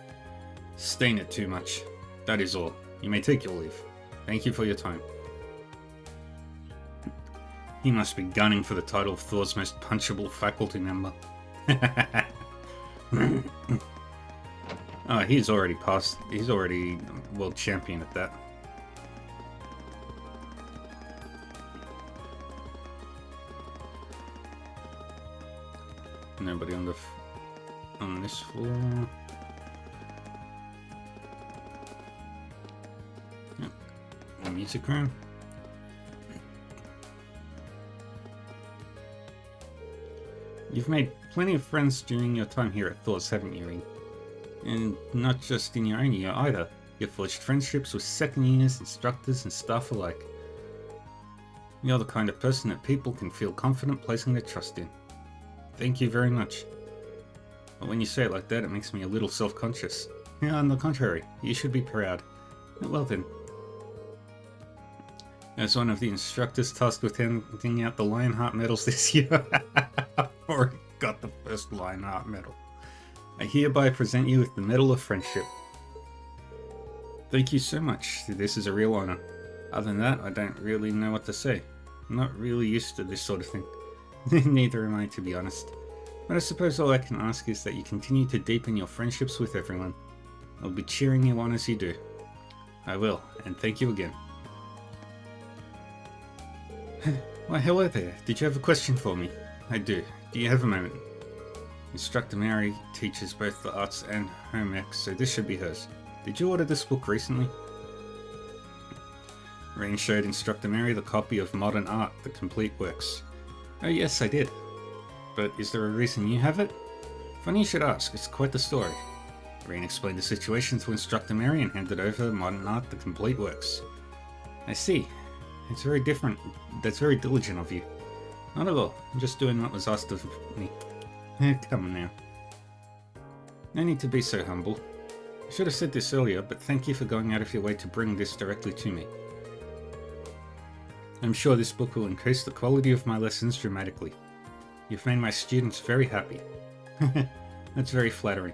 stain it too much. That is all. You may take your leave. Thank you for your time. He must be gunning for the title of Thor's most punchable faculty member. Oh, he's already world champion at that. Nobody on this floor. Yep. The music room. You've made plenty of friends during your time here at Thor's, haven't you, Ring? And not just in your own year either. You've forged friendships with second years, instructors, and staff alike. You're the kind of person that people can feel confident placing their trust in. Thank you very much. But when you say it like that, it makes me a little self-conscious. Yeah, on the contrary, you should be proud. Well then. As one of the instructors tasked with handing out the Lionheart medals this year, I've already got the first Lionheart medal. I hereby present you with the Medal of Friendship. Thank you so much. This is a real honor. Other than that, I don't really know what to say. I'm not really used to this sort of thing. Neither am I, to be honest. But I suppose all I can ask is that you continue to deepen your friendships with everyone. I'll be cheering you on as you do. I will, and thank you again. Why, hello there. Did you have a question for me? I do. Do you have a moment? Instructor Mary teaches both the arts and home ec, so this should be hers. Did you order this book recently? Rain showed Instructor Mary the copy of Modern Art, The Complete Works. Oh yes, I did. But is there a reason you have it? Funny you should ask, it's quite the story. Rain explained the situation to Instructor Mary and handed over Modern Art, The Complete Works. I see. It's very different. That's very diligent of you. Not at all. I'm just doing what was asked of me. Come on now. No need to be so humble. I should have said this earlier, but thank you for going out of your way to bring this directly to me. I'm sure this book will increase the quality of my lessons dramatically. You've made my students very happy. That's very flattering.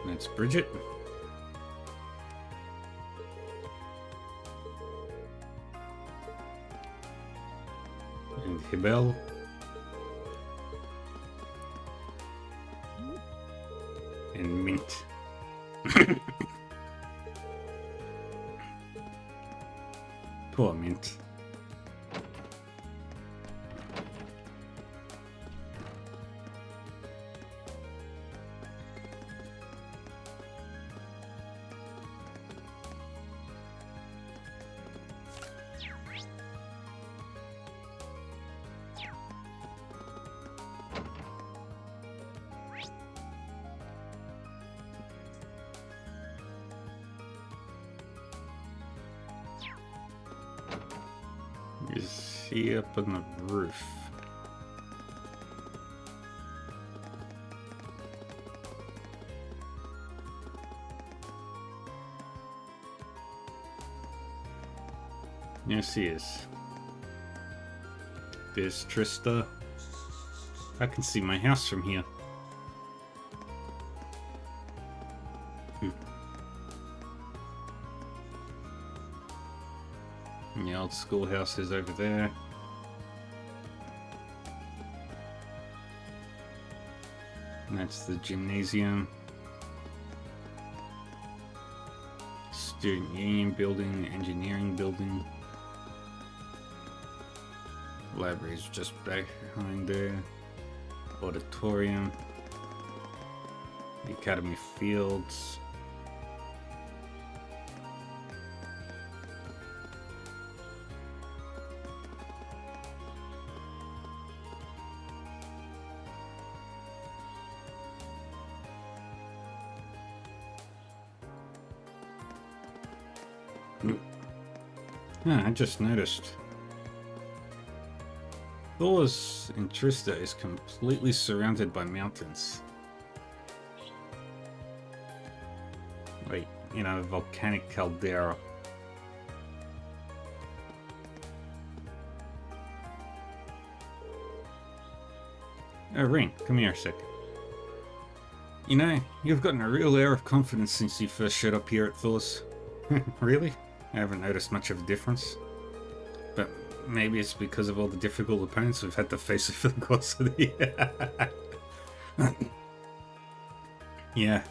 That's Bridget. And Hibel. And Mint. Poor Mint. Is he up on the roof? Yes, he is. There's Trista. I can see my house from here. The old schoolhouse is over there. And that's the gymnasium. Student union building, engineering building. Library's just back behind there. Auditorium. The Academy Fields. I just noticed. Thor's in Trista is completely surrounded by mountains. Like, in a volcanic caldera. Oh, Ring, come here a sec. You know, you've gotten a real air of confidence since you first showed up here at Thor's. Really? I haven't noticed much of a difference. But maybe it's because of all the difficult opponents we've had to face over the course of the year. Yeah,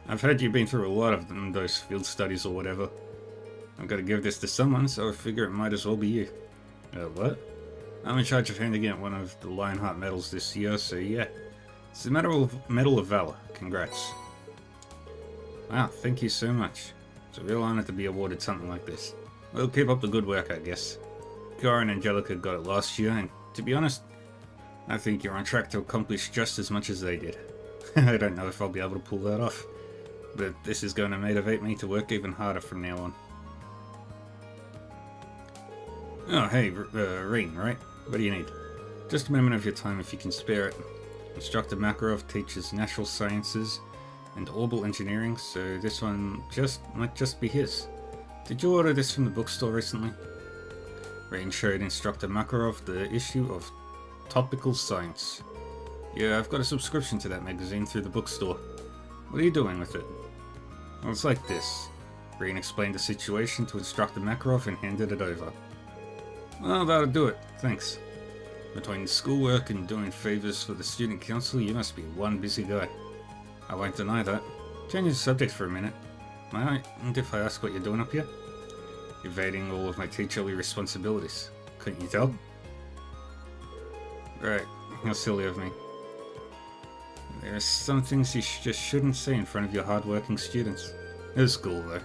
I've heard you've been through a lot of them, those field studies or whatever. I've got to give this to someone, so I figure it might as well be you. What? I'm in charge of handing out one of the Lionheart medals this year, so yeah. It's the Medal of Valor. Congrats. Wow, thank you so much. It's a real honor to be awarded something like this. Well, keep up the good work, I guess. Kara and Angelica got it last year, and to be honest, I think you're on track to accomplish just as much as they did. I don't know if I'll be able to pull that off, but this is going to motivate me to work even harder from now on. Oh, hey, Rean, right? What do you need? Just a moment of your time if you can spare it. Instructor Makarov teaches natural sciences and orbital engineering, so this one might just be his. Did you order this from the bookstore recently? Rean showed Instructor Makarov the issue of Topical Science. Yeah, I've got a subscription to that magazine through the bookstore. What are you doing with it? Well, it's like this. Rean explained the situation to Instructor Makarov and handed it over. Well, that'll do it. Thanks. Between schoolwork and doing favors for the student council, you must be one busy guy. I won't deny that. Change the subject for a minute. Mind if I ask what you're doing up here? Evading all of my teacherly responsibilities. Couldn't you tell? Right, how silly of me. There are some things you just shouldn't say in front of your hard-working students. It's cool though.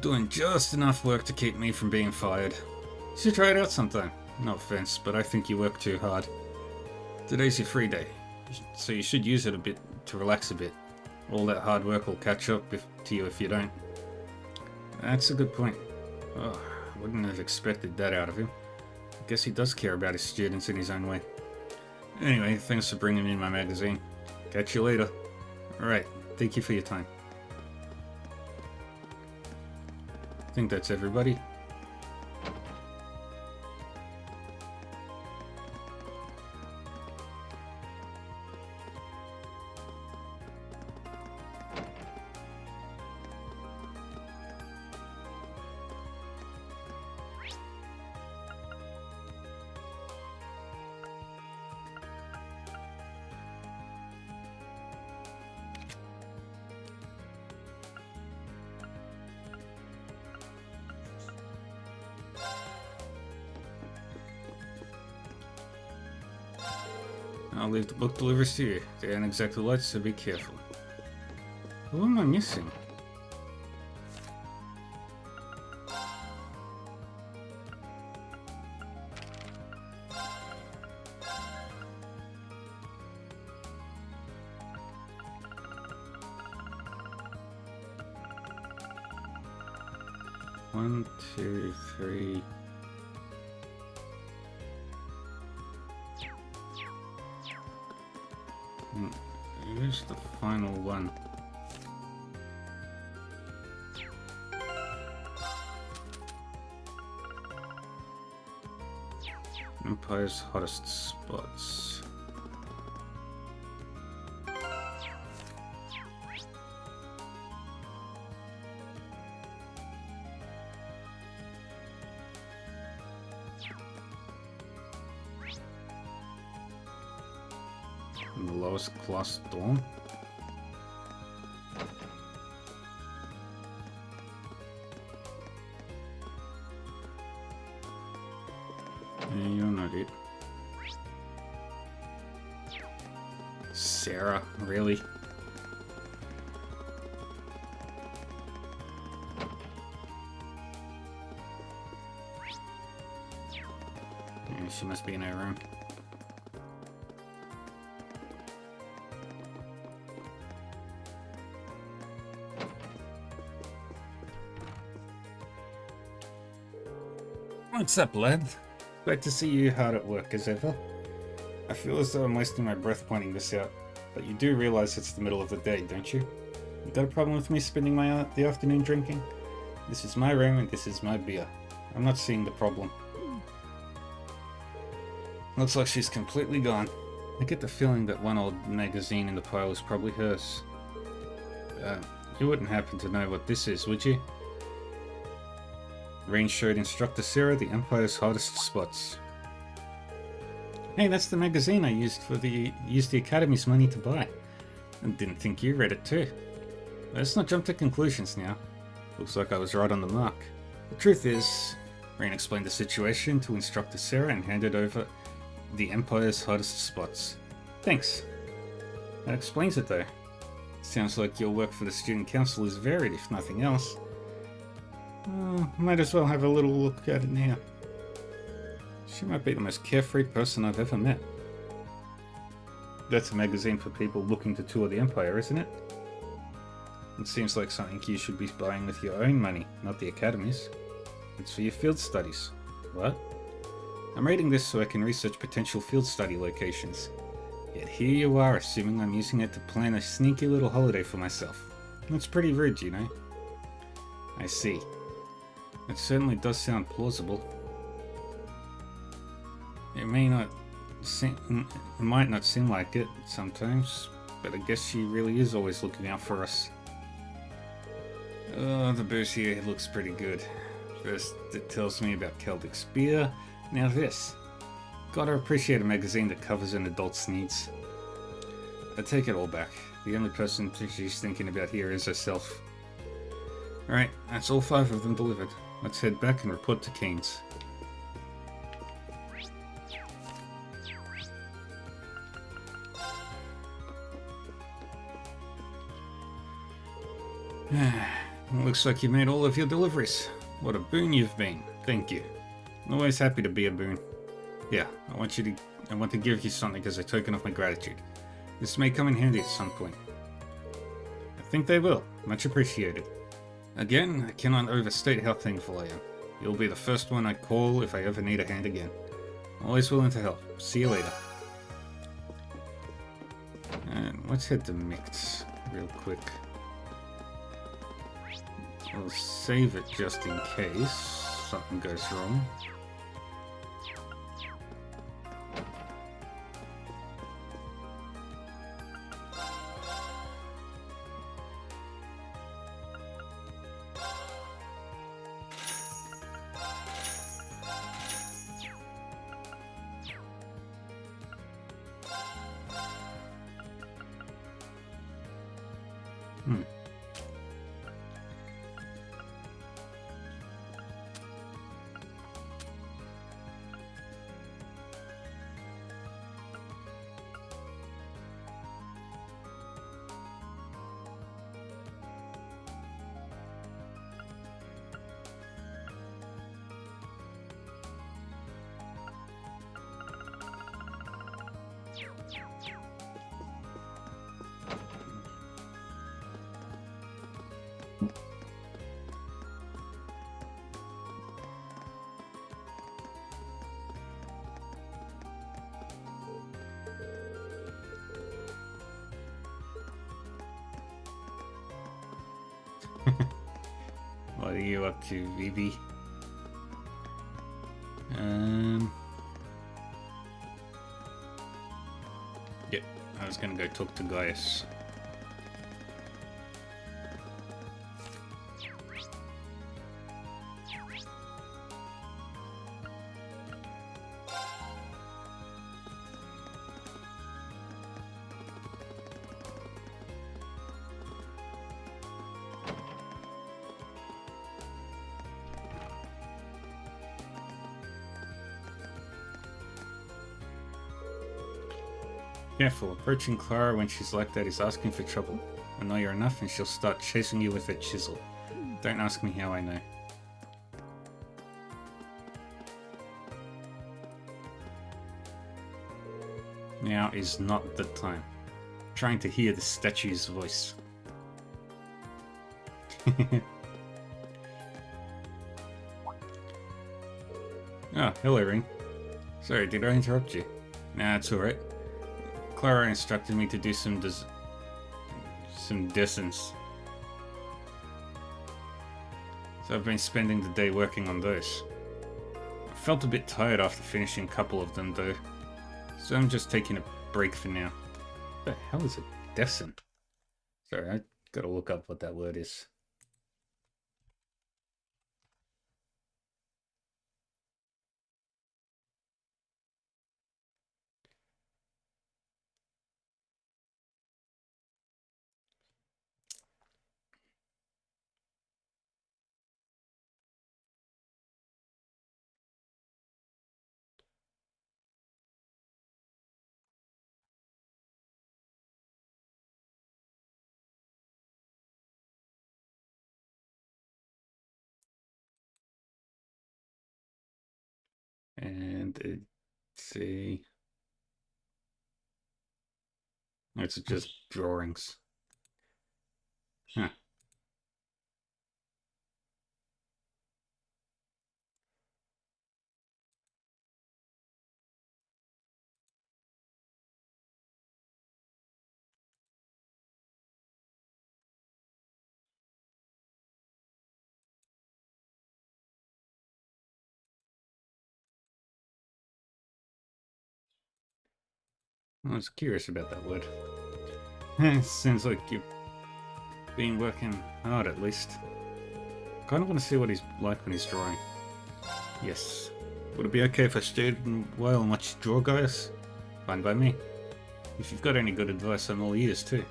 Doing just enough work to keep me from being fired. You should try it out sometime. No offense, but I think you work too hard. Today's your free day, so you should use it a bit to relax a bit. All that hard work will catch up to you if you don't. That's a good point. Oh, I wouldn't have expected that out of him. I guess he does care about his students in his own way. Anyway, thanks for bringing me my magazine. Catch you later. Alright, thank you for your time. I think that's everybody. I'll leave the book deliveries to you. They aren't exactly lights, so be careful. Who am I missing? One, two, three. Here's the final one. Empire's hottest spots. And the lowest class dorm. Yeah, you're not it. Sarah, really? Yeah, she must be in her room. What's up, lad? Glad to see you hard at work as ever. I feel as though I'm wasting my breath pointing this out, but you do realize it's the middle of the day, don't you? You got a problem with me spending the afternoon drinking? This is my room and this is my beer. I'm not seeing the problem. Looks like she's completely gone. I get the feeling that one old magazine in the pile is probably hers. You wouldn't happen to know what this is, would you? Rean showed Instructor Sarah the Empire's hottest spots. Hey, that's the magazine I used the Academy's money to buy. And didn't think you read it too. Let's not jump to conclusions now. Looks like I was right on the mark. The truth is, Rain explained the situation to Instructor Sarah and handed over the Empire's hottest spots. Thanks. That explains it though. Sounds like your work for the Student Council is varied, if nothing else. Might as well have a little look at it now. She might be the most carefree person I've ever met. That's a magazine for people looking to tour the Empire, isn't it? It seems like something you should be buying with your own money, not the Academy's. It's for your field studies. What? I'm reading this so I can research potential field study locations. Yet here you are, assuming I'm using it to plan a sneaky little holiday for myself. That's pretty rude, you know. I see. It certainly does sound plausible. It might not seem like it sometimes, but I guess she really is always looking out for us. Oh, the booze here looks pretty good. First, it tells me about Celtic Spear, now this. Gotta appreciate a magazine that covers an adult's needs. I take it all back. The only person she's thinking about here is herself. Alright, that's all 5 of them delivered. Let's head back and report to Keynes. Looks like you made all of your deliveries. What a boon you've been. Thank you. Always happy to be a boon. Yeah, I want to give you something as a token of my gratitude. This may come in handy at some point. I think they will. Much appreciated. Again, I cannot overstate how thankful I am. You'll be the first one I call if I ever need a hand again. Always willing to help. See you later. And let's head to Mix real quick. I'll save it just in case something goes wrong. What are you up to, Vivi? Yep, I was gonna go talk to Gaius. Careful, approaching Clara when she's like that is asking for trouble. Annoy her enough and she'll start chasing you with her chisel. Don't ask me how I know. Now is not the time. I'm trying to hear the statue's voice. Oh, hello Ring. Sorry, did I interrupt you? Nah, it's alright. Clara instructed me to do some distance. So I've been spending the day working on those. I felt a bit tired after finishing a couple of them though. So I'm just taking a break for now. What the hell is a Dessen? Sorry, I gotta look up what that word is. And let's see. It's just drawings. Huh. I was curious about that word. Sounds like you've been working hard, at least. Kind of want to see what he's like when he's drawing. Yes. Would it be okay if I stayed a while and watched you draw, guys? Fine by me. If you've got any good advice, I'm all ears too.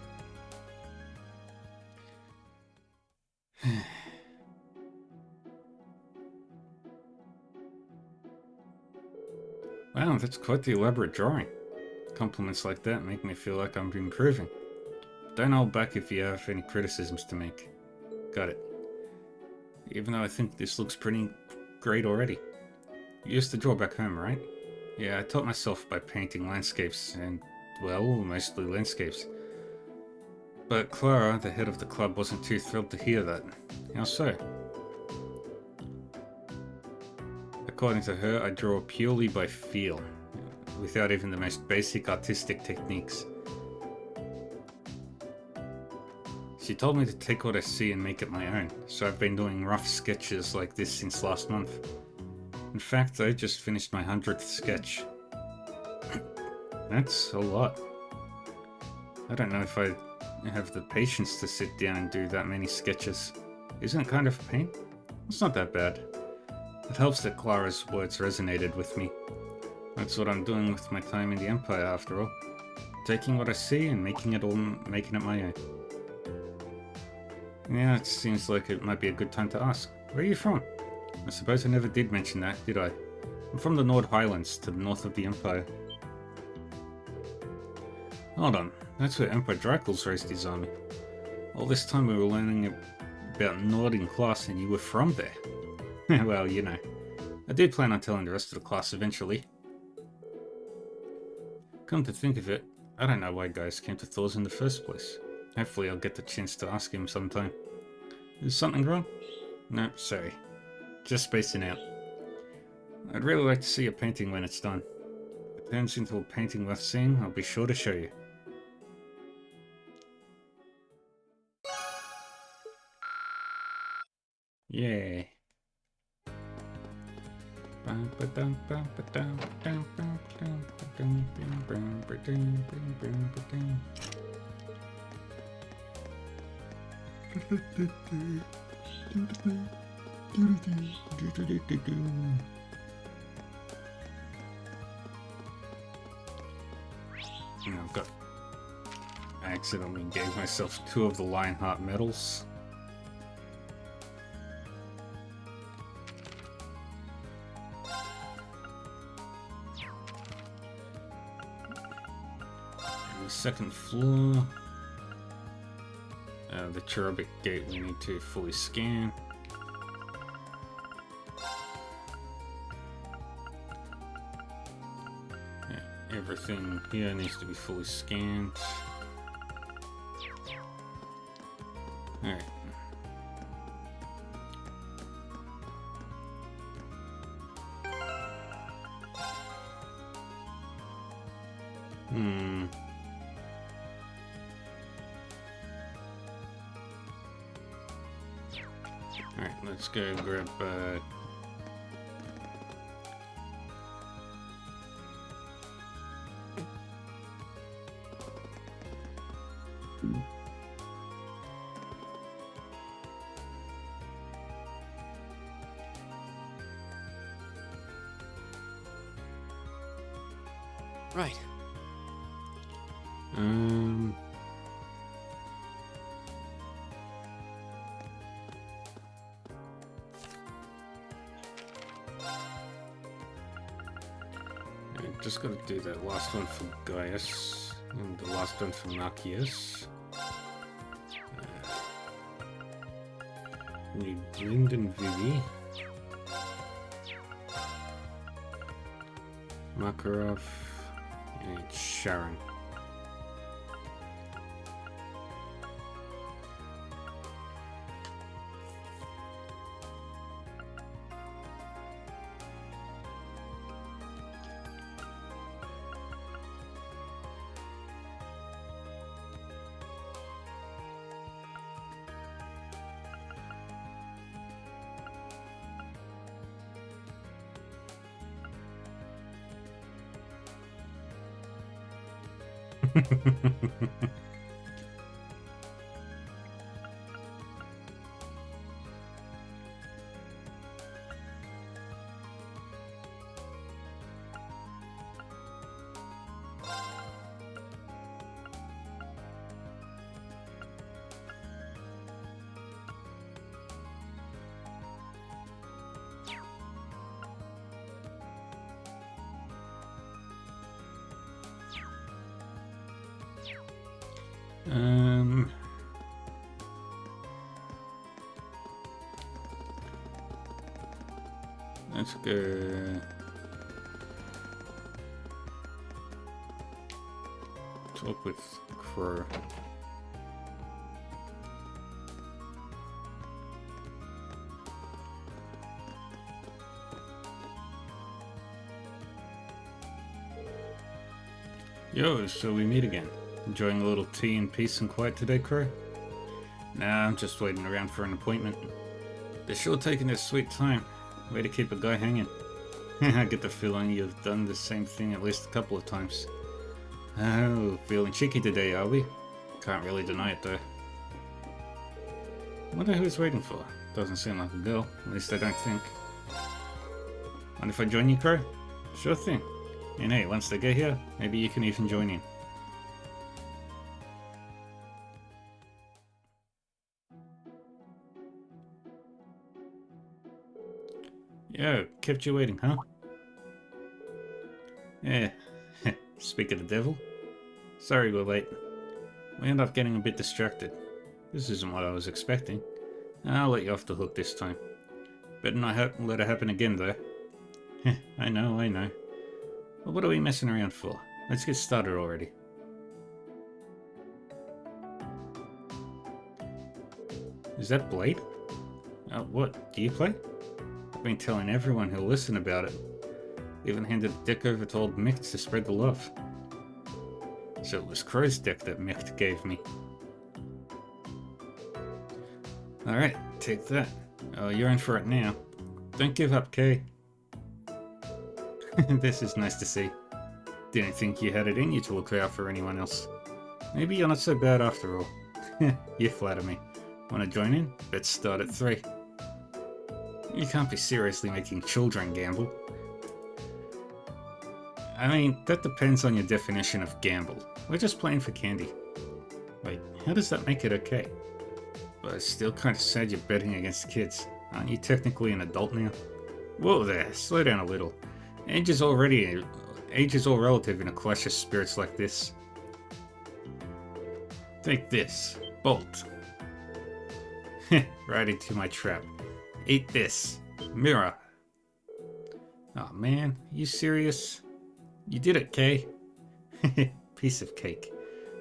Wow, that's quite the elaborate drawing. Compliments like that make me feel like I'm improving. Don't hold back if you have any criticisms to make. Got it. Even though I think this looks pretty great already. You used to draw back home, right? Yeah, I taught myself by painting landscapes and, well, mostly landscapes. But Clara, the head of the club, wasn't too thrilled to hear that. How so? According to her, I draw purely by feel, without even the most basic artistic techniques. She told me to take what I see and make it my own, so I've been doing rough sketches like this since last month. In fact, I just finished my 100th sketch. That's a lot. I don't know if I have the patience to sit down and do that many sketches. Isn't it kind of a pain? It's not that bad. It helps that Clara's words resonated with me. That's what I'm doing with my time in the Empire, after all. Taking what I see and making it my own. Yeah, it seems like it might be a good time to ask. Where are you from? I suppose I never did mention that, did I? I'm from the Nord Highlands, to the north of the Empire. Hold on, that's where Emperor Dracul's raised his army. All this time we were learning about Nord in class and you were from there. Well, you know. I did plan on telling the rest of the class eventually. Come to think of it, I don't know why guys came to Thors in the first place. Hopefully I'll get the chance to ask him sometime. Is something wrong? No, sorry. Just spacing out. I'd really like to see a painting when it's done. If it turns into a painting worth seeing, I'll be sure to show you. Yay. I accidentally gave myself 2 of the Lionheart medals. And the second floor. The cherubic gate we need to fully scan. Yeah, everything here needs to be fully scanned. Alright. Alright, let's go grab Right. Just gotta do that last one for Gaius and the last one for Marcius. Need Lind and Vivi. Makarov, and Sharon. Let's go talk with Crow. Yo, so we meet again. Enjoying a little tea in peace and quiet today, Crow? Nah, I'm just waiting around for an appointment. They're sure taking their sweet time. Way to keep a guy hanging. I get the feeling you've done the same thing at least a couple of times. Oh, feeling cheeky today, are we? Can't really deny it though. Wonder who he's waiting for. Doesn't seem like a girl, at least I don't think. Mind if I join you, Crow? Sure thing. And hey, once they get here, maybe you can even join in. Yo, kept you waiting, huh? Yeah, speak of the devil. Sorry we're late. We ended up getting a bit distracted. This isn't what I was expecting. I'll let you off the hook this time. Better not let it happen again, though. I know. But what are we messing around for? Let's get started already. Is that Blade? What, do you play? I've been telling everyone who'll listen about it. Even handed the deck over to old Mick to spread the love. So it was Crow's deck that Mick gave me. Alright, take that. Oh, you're in for it now. Don't give up, Kay. This is nice to see. Didn't think you had it in you to look out for anyone else. Maybe you're not so bad after all. You flatter me. Wanna join in? Let's start at 3. You can't be seriously making children gamble. I mean, that depends on your definition of gamble. We're just playing for candy. Wait, how does that make it okay? But it's still kind of sad you're betting against kids. Aren't you technically an adult now? Whoa there, slow down a little. Age is all relative in a clash of spirits like this. Take this. Bolt. Right into my trap. Eat this. Mirror. Oh man, you serious? You did it, Kay. Piece of cake.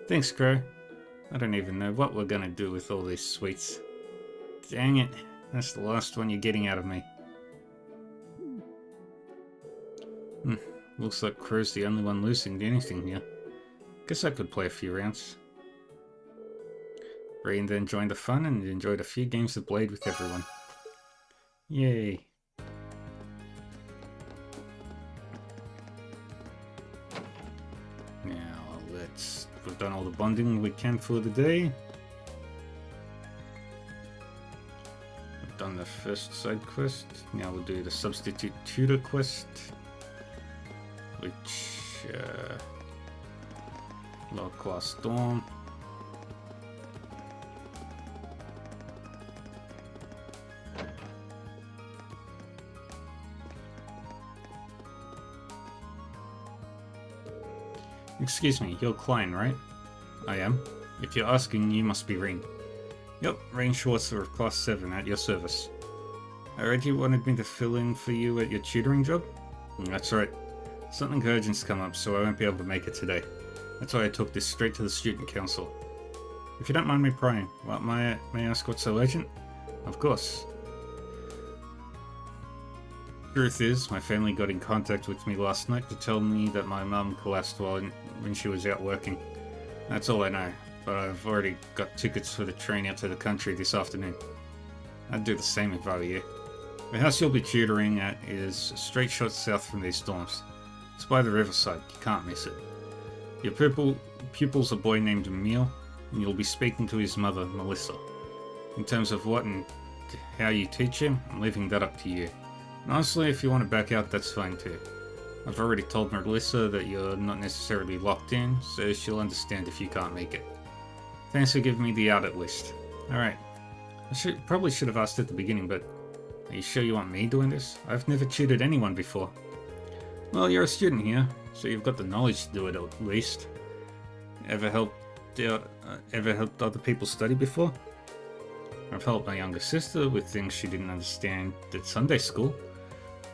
Thanks, Crow. I don't even know what we're gonna do with all these sweets. Dang it, that's the last one you're getting out of me. Looks like Crow's the only one losing anything here. Guess I could play a few rounds. Rain then joined the fun and enjoyed a few games of Blade with everyone. Yay. Now we've done all the bonding we can for the day. We've done the first side quest. Now we'll do the substitute tutor quest. Which, low class storm. Excuse me, you're Klein, right? I am. If you're asking, you must be Rain. Yep, Rain Schwartzer of Class 7 at your service. I read you wanted me to fill in for you at your tutoring job? That's right. Something urgent's come up, so I won't be able to make it today. That's why I took this straight to the student council. If you don't mind me prying, what may I ask what's so urgent? Of course. Truth is, my family got in contact with me last night to tell me that my mum collapsed when she was out working. That's all I know, but I've already got tickets for the train out to the country this afternoon. I'd do the same if I were you. The house you'll be tutoring at is a straight shot south from these dorms. It's by the riverside, you can't miss it. Your pupil's a boy named Emil, and you'll be speaking to his mother, Melissa. In terms of what and how you teach him, I'm leaving that up to you. And honestly, if you want to back out, that's fine too. I've already told Melissa that you're not necessarily locked in, so she'll understand if you can't make it. Thanks for giving me the out at least. Alright. I probably should have asked at the beginning, but are you sure you want me doing this? I've never tutored anyone before. Well, you're a student here, so you've got the knowledge to do it at least. Ever helped other people study before? I've helped my younger sister with things she didn't understand at Sunday school.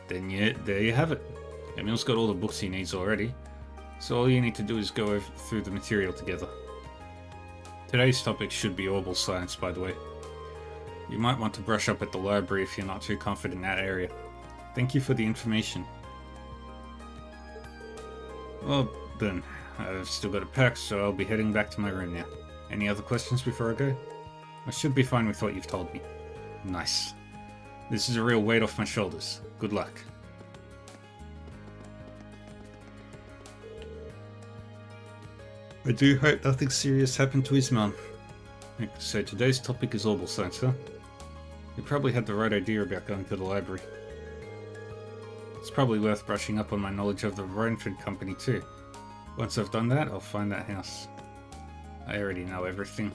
Then there you have it. Emil's got all the books he needs already, so all you need to do is go through the material together. Today's topic should be orbital science, by the way. You might want to brush up at the library if you're not too confident in that area. Thank you for the information. Well then, I've still got to pack, so I'll be heading back to my room now. Any other questions before I go? I should be fine with what you've told me. Nice. This is a real weight off my shoulders. Good luck. I do hope nothing serious happened to his mum. So today's topic is orbital science, huh? You probably had the right idea about going to the library. It's probably worth brushing up on my knowledge of the Renford Company too. Once I've done that, I'll find that house. I already know everything.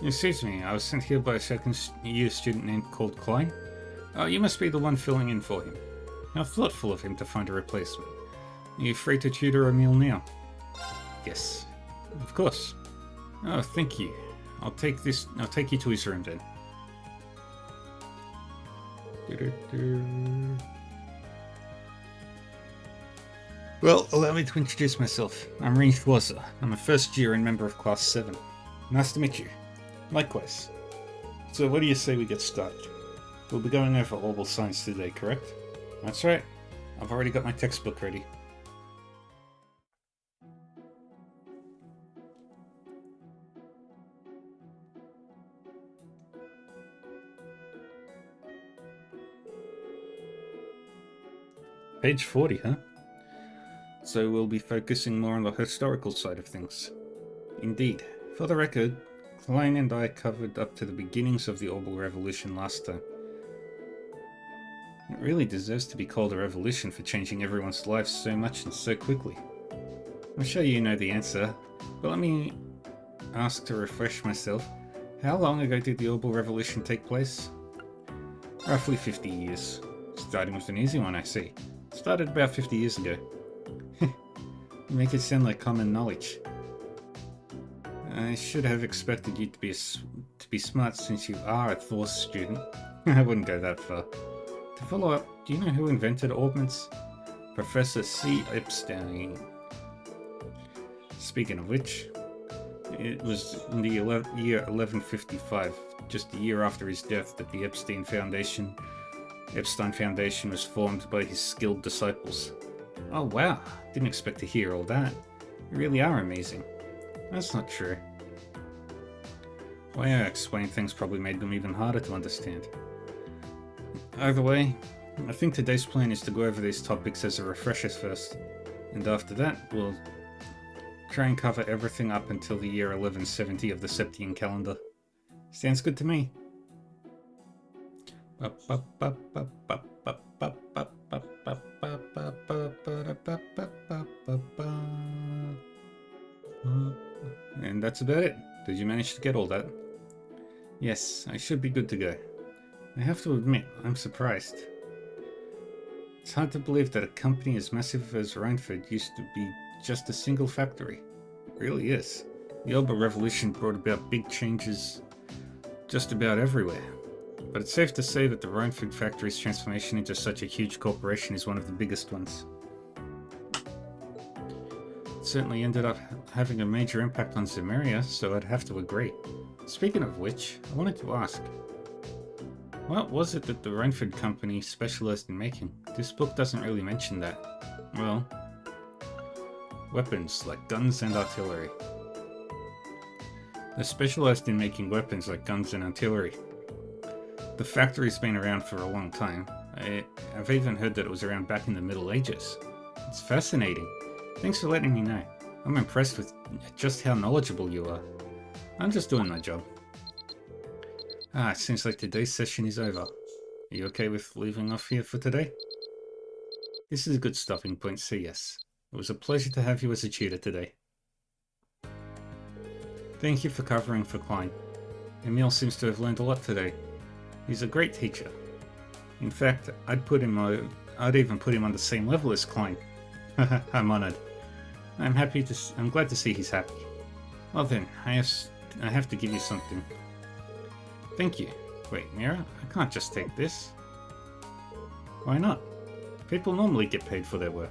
Excuse me, I was sent here by a second-year student named called Klein. Oh, you must be the one filling in for him. How thoughtful of him to find a replacement. Are you free to tutor Emil now? Yes, of course. Oh, thank you. I'll take you to his room then. Well, allow me to introduce myself. I'm Ring Schwarzer. I'm a first year and member of Class 7. Nice to meet you. Likewise. So what do you say we get started? We'll be going over orbital science today, correct? That's right. I've already got my textbook ready. Page 40, huh? So we'll be focusing more on the historical side of things. Indeed. For the record, Klein and I covered up to the beginnings of the orbital revolution last time. It really deserves to be called a revolution for changing everyone's lives so much and so quickly. I'm sure you know the answer, but let me ask to refresh myself. How long ago did the orbital revolution take place? Roughly 50 years. Starting with an easy one, I see. Started about 50 years ago. You make it sound like common knowledge. I should have expected you to be smart since you are a Thor's student. I wouldn't go that far. To follow up, do you know who invented orbments? Professor C. Epstein. Speaking of which, it was in the year 1155, just a year after his death, that the Epstein Foundation was formed by his skilled disciples. Oh wow, didn't expect to hear all that. You really are amazing. That's not true. The way I explained things probably made them even harder to understand. Either way, I think today's plan is to go over these topics as a refresher first, and after that we'll try and cover everything up until the year 1170 of the Septian calendar. Sounds good to me. And that's about it. Did you manage to get all that? Yes, I should be good to go. I have to admit, I'm surprised. It's hard to believe that a company as massive as Rhineford used to be just a single factory. It really is. The Orbital Revolution brought about big changes just about everywhere. But it's safe to say that the Rhineford factory's transformation into such a huge corporation is one of the biggest ones. It certainly ended up having a major impact on Zemeria, so I'd have to agree. Speaking of which, I wanted to ask, what was it that the Rhineford company specialized in making? This book doesn't really mention that. Well, weapons like guns and artillery. They're specialized in making weapons like guns and artillery. The factory's been around for a long time. I've even heard that it was around back in the Middle Ages. It's fascinating. Thanks for letting me know. I'm impressed with just how knowledgeable you are. I'm just doing my job. It seems like today's session is over. Are you okay with leaving off here for today? This is a good stopping point, so yes. It was a pleasure to have you as a tutor today. Thank you for covering for Klein. Emil seems to have learned a lot today. He's a great teacher. In fact, I'd even put him on the same level as Klein. I'm honored. I'm glad to see he's happy. Well then, I have to give you something. Thank you. Wait, Mira, I can't just take this. Why not? People normally get paid for their work.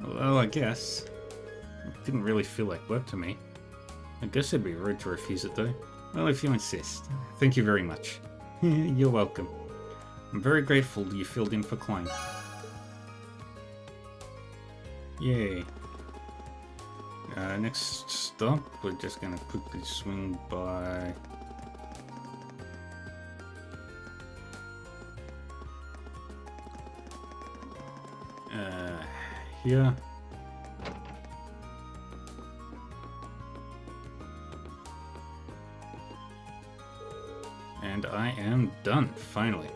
Well, I guess. It didn't really feel like work to me. I guess it'd be rude to refuse it though. Well, if you insist. Thank you very much. You're welcome. I'm very grateful you filled in for Klein. Yay. Next stop, we're just gonna quickly swing by... here. And I am done, finally.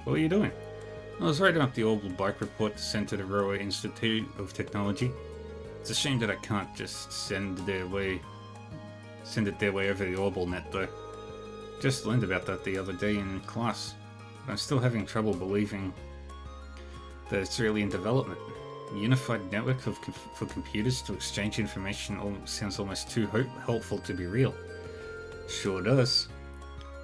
What are you doing? I was writing up the Orbital Bike report to send to the Roa Institute of Technology. It's a shame that I can't just send it their way over the Orbital net though. Just learned about that the other day in class. But I'm still having trouble believing that it's really in development. A unified network for computers to exchange information sounds almost too hopeful to be real. Sure does.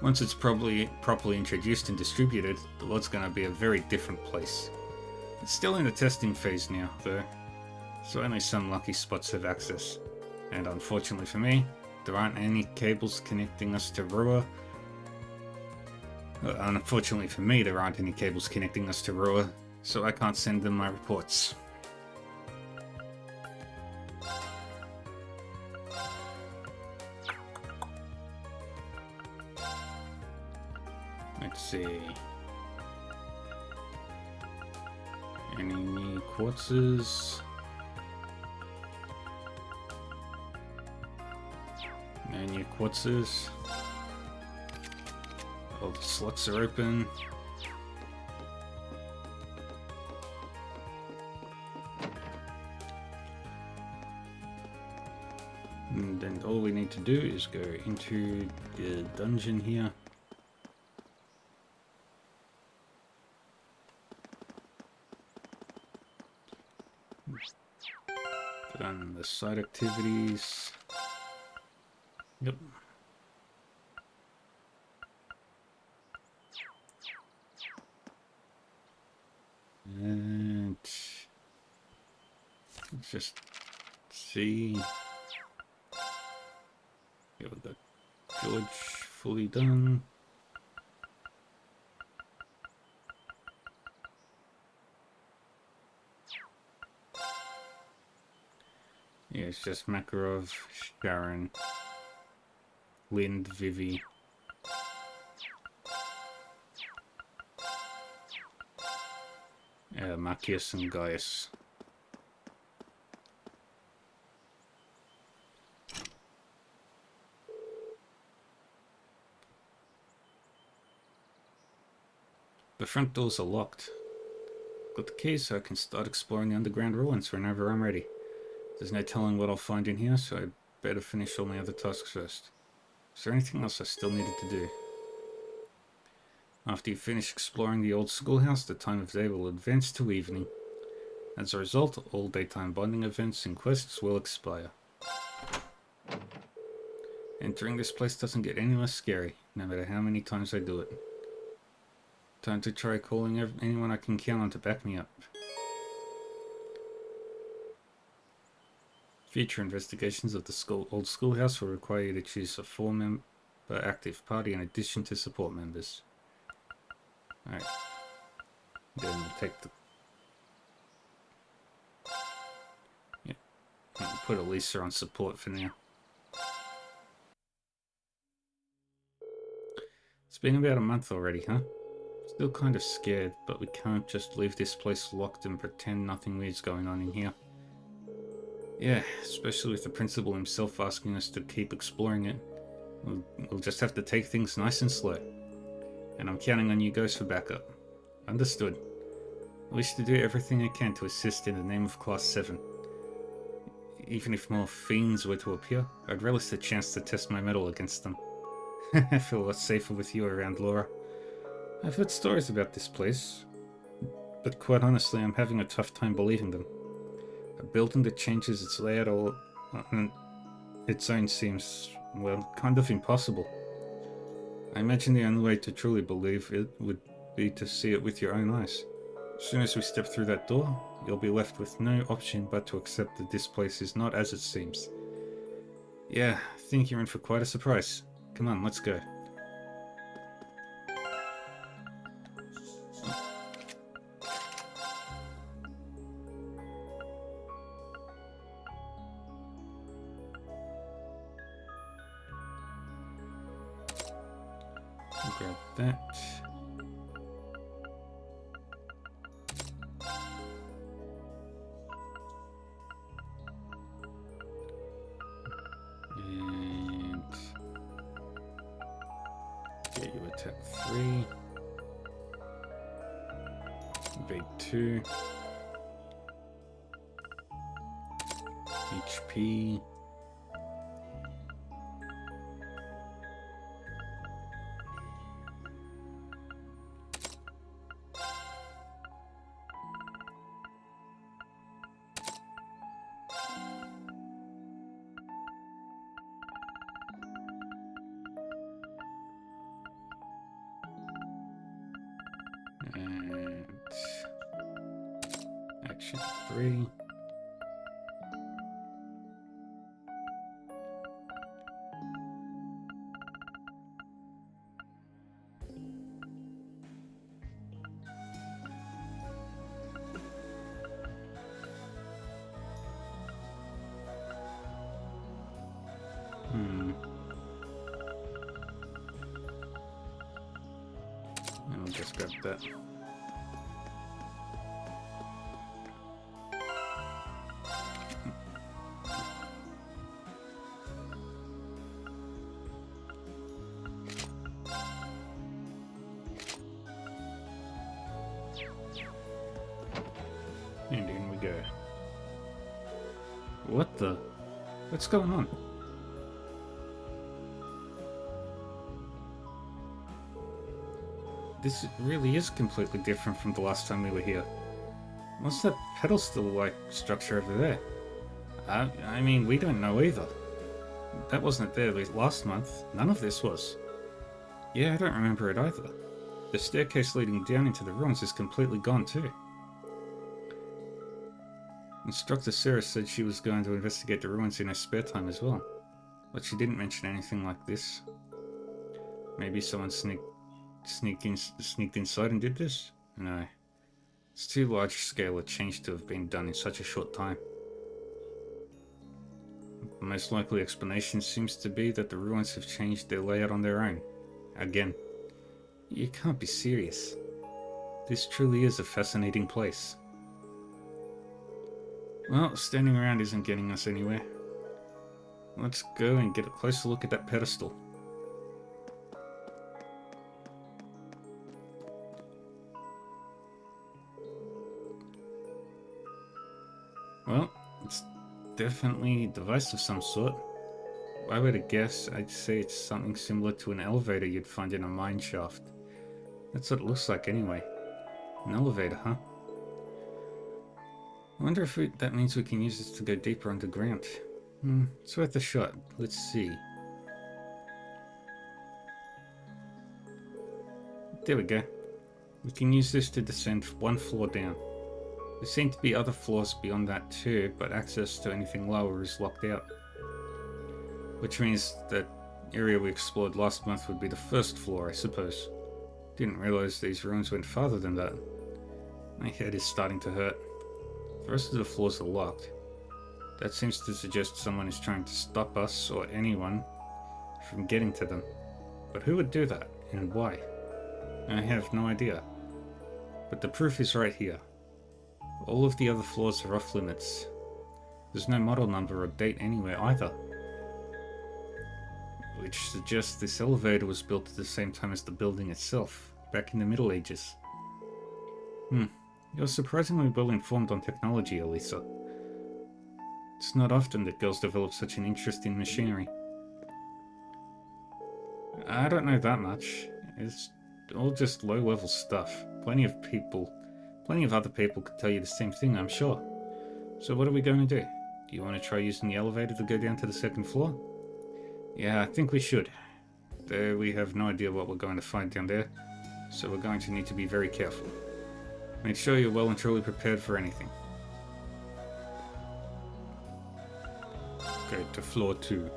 Once it's properly introduced and distributed, the world's going to be a very different place. It's still in the testing phase now, though, so only some lucky spots have access. And unfortunately for me, there aren't any cables connecting us to Roa. Unfortunately for me, there aren't any cables connecting us to Roa, so I can't send them my reports. Let's see. Any new quartzes? No new quartzes. All the slots are open. And then all we need to do is go into the dungeon here. Done the side activities. Yep. And let's just see. Yeah, we got George fully done. Yeah, it's just Makarov, Sharon, Lind, Vivi. Machias and Gaius. The front doors are locked. Got the key so I can start exploring the underground ruins whenever I'm ready. There's no telling what I'll find in here, so I better finish all my other tasks first. Is there anything else I still needed to do? After you finish exploring the old schoolhouse, the time of day will advance to evening. As a result, all daytime bonding events and quests will expire. Entering this place doesn't get any less scary, no matter how many times I do it. Time to try calling anyone I can count on to back me up. Future investigations of the old schoolhouse will require you to choose a 4-member active party in addition to support members. Alright. Then we'll take the... Yeah. I'll put Elisa on support for now. It's been about a month already, huh? Still kind of scared, but we can't just leave this place locked and pretend nothing weird's going on in here. Yeah, especially with the principal himself asking us to keep exploring it. We'll just have to take things nice and slow. And I'm counting on you guys for backup. Understood. I wish to do everything I can to assist in the name of Class 7. Even if more fiends were to appear, I'd relish the chance to test my mettle against them. I feel a lot safer with you around, Laura. I've heard stories about this place, but quite honestly, I'm having a tough time believing them. A building that changes its layout all on its own seems, well, kind of impossible. I imagine the only way to truly believe it would be to see it with your own eyes. As soon as we step through that door, you'll be left with no option but to accept that this place is not as it seems. Yeah, I think you're in for quite a surprise. Come on, let's go. Grab that. And get you attack 3. Evade 2. HP. And action 3. And I'll just grab that. And in we go. What the? What's going on? This really is completely different from the last time we were here. What's that pedestal-like structure over there? I mean, we don't know either. That wasn't there last month. None of this was. Yeah, I don't remember it either. The staircase leading down into the ruins is completely gone too. Instructor Sarah said she was going to investigate the ruins in her spare time as well, but she didn't mention anything like this. Maybe someone sneaked inside and did this? No. It's too large scale a change to have been done in such a short time. The most likely explanation seems to be that the ruins have changed their layout on their own. Again. You can't be serious. This truly is a fascinating place. Well, standing around isn't getting us anywhere. Let's go and get a closer look at that pedestal. Well, it's definitely a device of some sort. If I were to guess, I'd say it's something similar to an elevator you'd find in a mine shaft. That's what it looks like anyway. An elevator, huh? I wonder if that means we can use this to go deeper underground. It's worth a shot. Let's see. There we go. We can use this to descend one floor down. There seem to be other floors beyond that too, but access to anything lower is locked out. Which means that area we explored last month would be the first floor, I suppose. Didn't realize these rooms went farther than that. My head is starting to hurt. The rest of the floors are locked. That seems to suggest someone is trying to stop us or anyone from getting to them. But who would do that, and why? I have no idea. But the proof is right here. All of the other floors are off limits. There's no model number or date anywhere either. Which suggests this elevator was built at the same time as the building itself, back in the Middle Ages. You're surprisingly well informed on technology, Elisa. It's not often that girls develop such an interest in machinery. I don't know that much. It's all just low-level stuff. Plenty of other people could tell you the same thing, I'm sure. So what are we going to do? Do you want to try using the elevator to go down to the second floor? Yeah, I think we should. Though we have no idea what we're going to find down there, so we're going to need to be very careful. Make sure you're well and truly prepared for anything. Okay, to floor 2.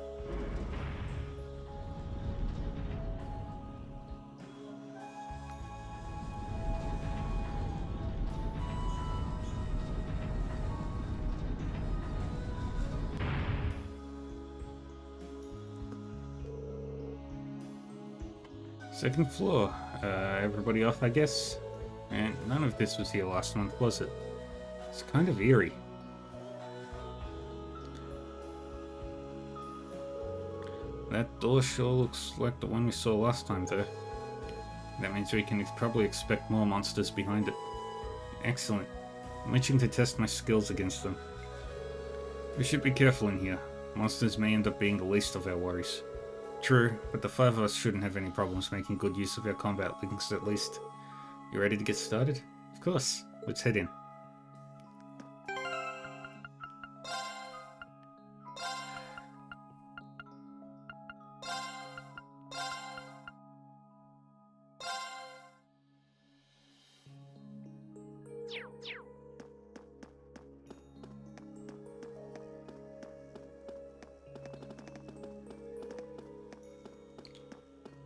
Second floor. Everybody off, I guess? And none of this was here last month, was it? It's kind of eerie. That door sure looks like the one we saw last time, though. That means we can probably expect more monsters behind it. Excellent. I'm itching to test my skills against them. We should be careful in here. Monsters may end up being the least of our worries. True, but the 5 of us shouldn't have any problems making good use of our combat links at least. You ready to get started? Of course. Let's head in.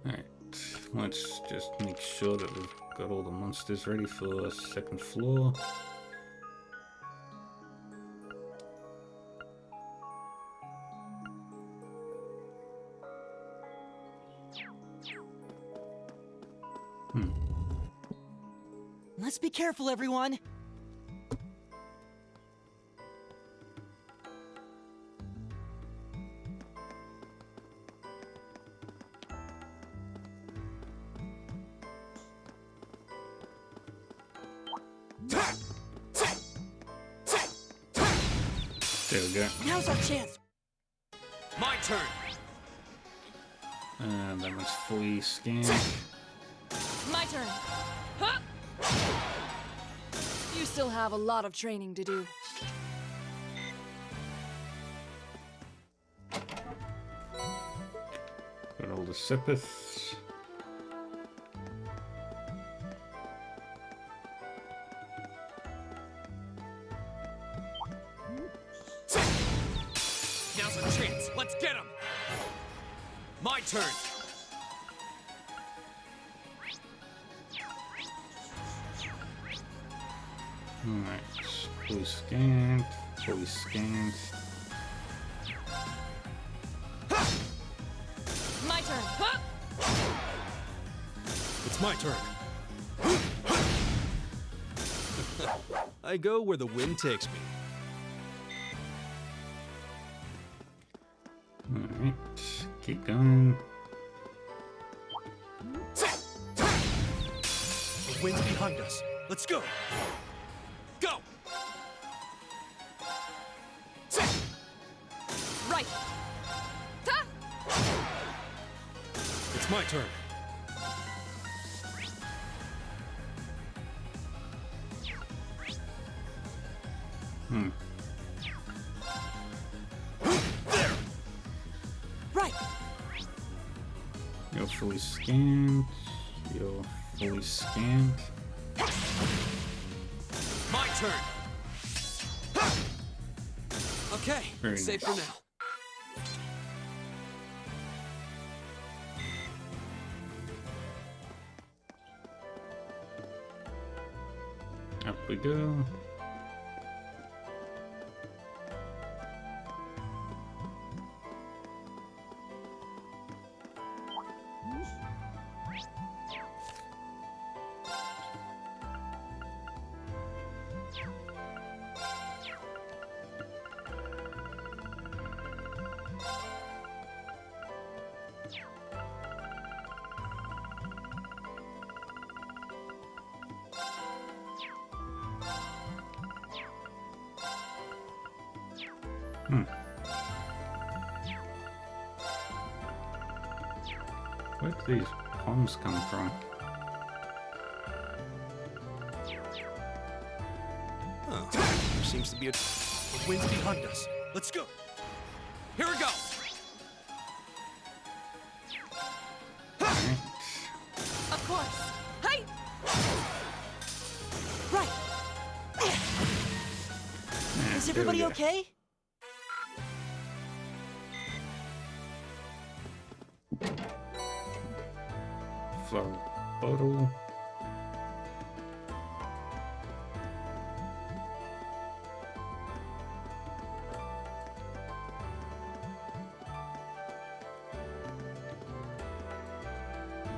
Alright, let's just make sure that we've got all the monsters ready for second floor. Let's be careful, everyone! There we go. Now's our chance! My turn! That was fully scanned. My turn. Huh! You still have a lot of training to do. Got all the Sepiths. Now's our chance. Let's get him! My turn! Alright, fully scanned, fully scanned. My turn. Huh! It's my turn. I go where the wind takes me. Alright, keep going. The wind's behind us. Let's go. Go! Right. Ta! It's my turn. Right. You're fully scanned. You're fully scanned. My turn. Okay, Very safe nice. for now. Up we go. Where do these bombs come from? Huh. There seems to be the winds behind us. Let's go. Here we go. Of course. Hey! Right. Is everybody there we go. okay? Flower bottle.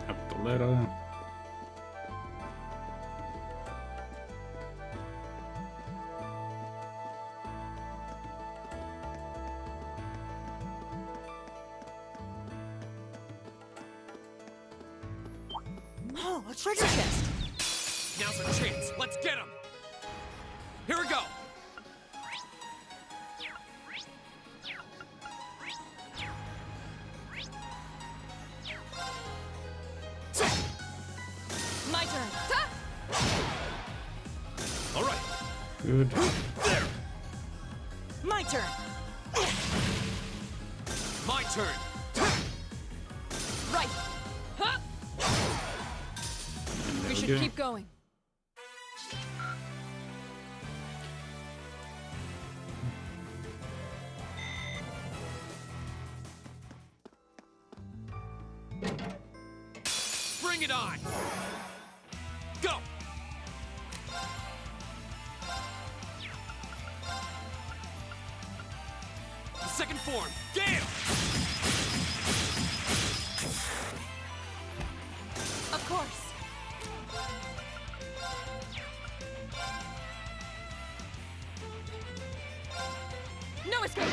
Up the ladder. Oh, a treasure chest! Now's our chance. Let's get him. Here we go. My turn. All right. Good. There. My turn! My turn. Right. Huh? There We should go. keep going. Bring it on. Go. The second form. Gale. Of course. No escape.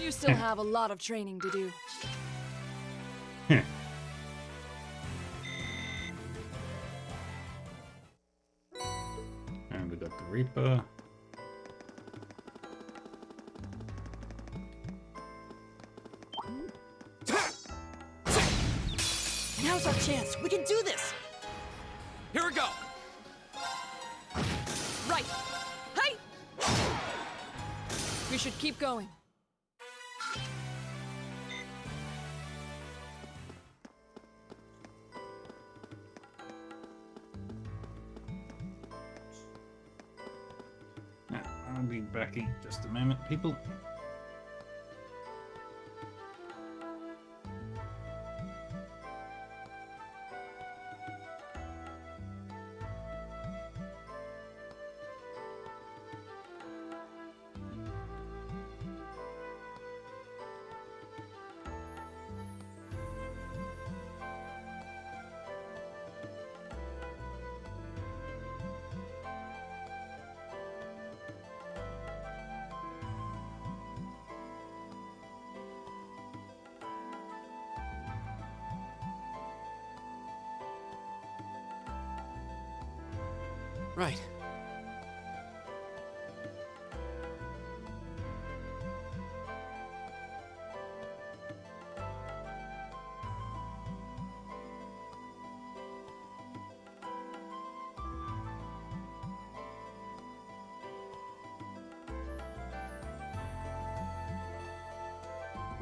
You still have a lot of training to do. And we got the Reaper. Now's our chance. We can do this. Here we go. Right. Hey! We should keep going. I'll be back in just a moment, people. Right.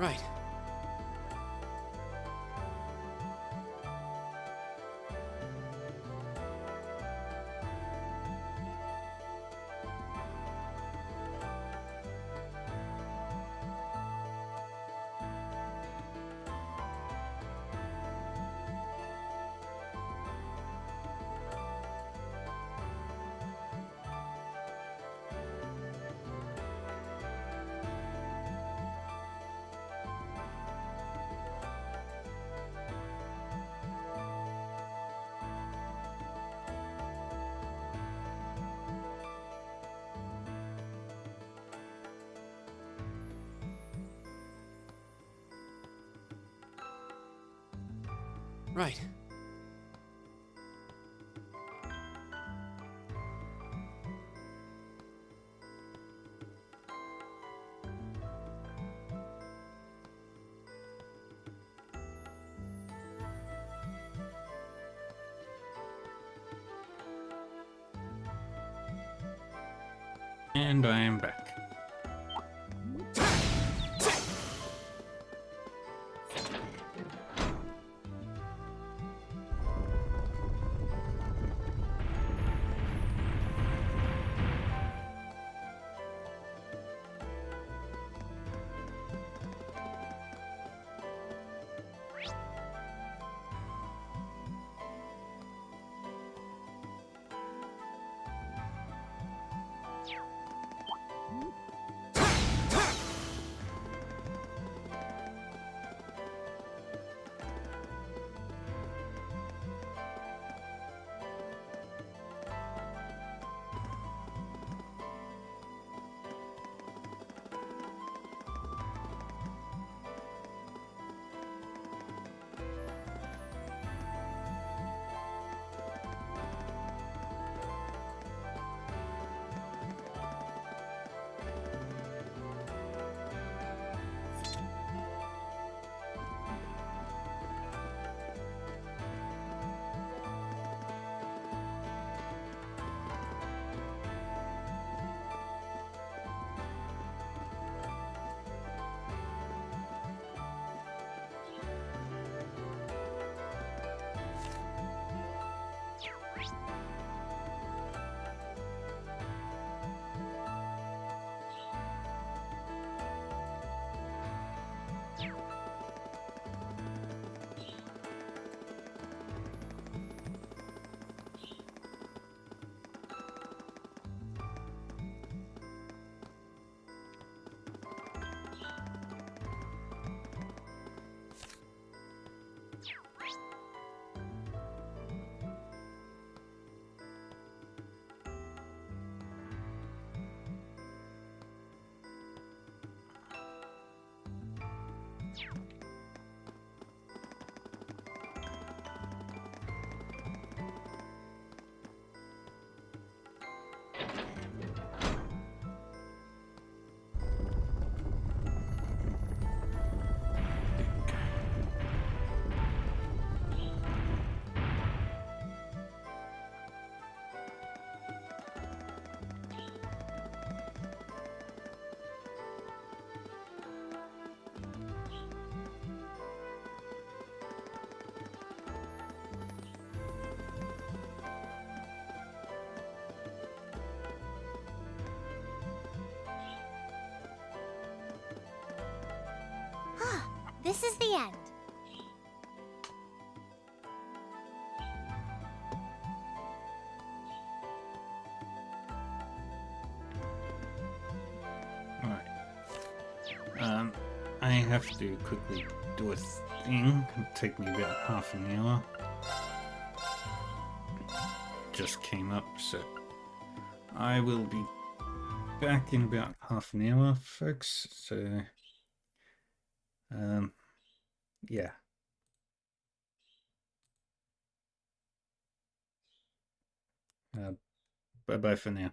Right. Right. And I am back. This is the end. Alright. I have to quickly do a thing. It'll take me about half an hour. Just came up, so I will be back in about half an hour, folks. So, yeah. Bye-bye for now.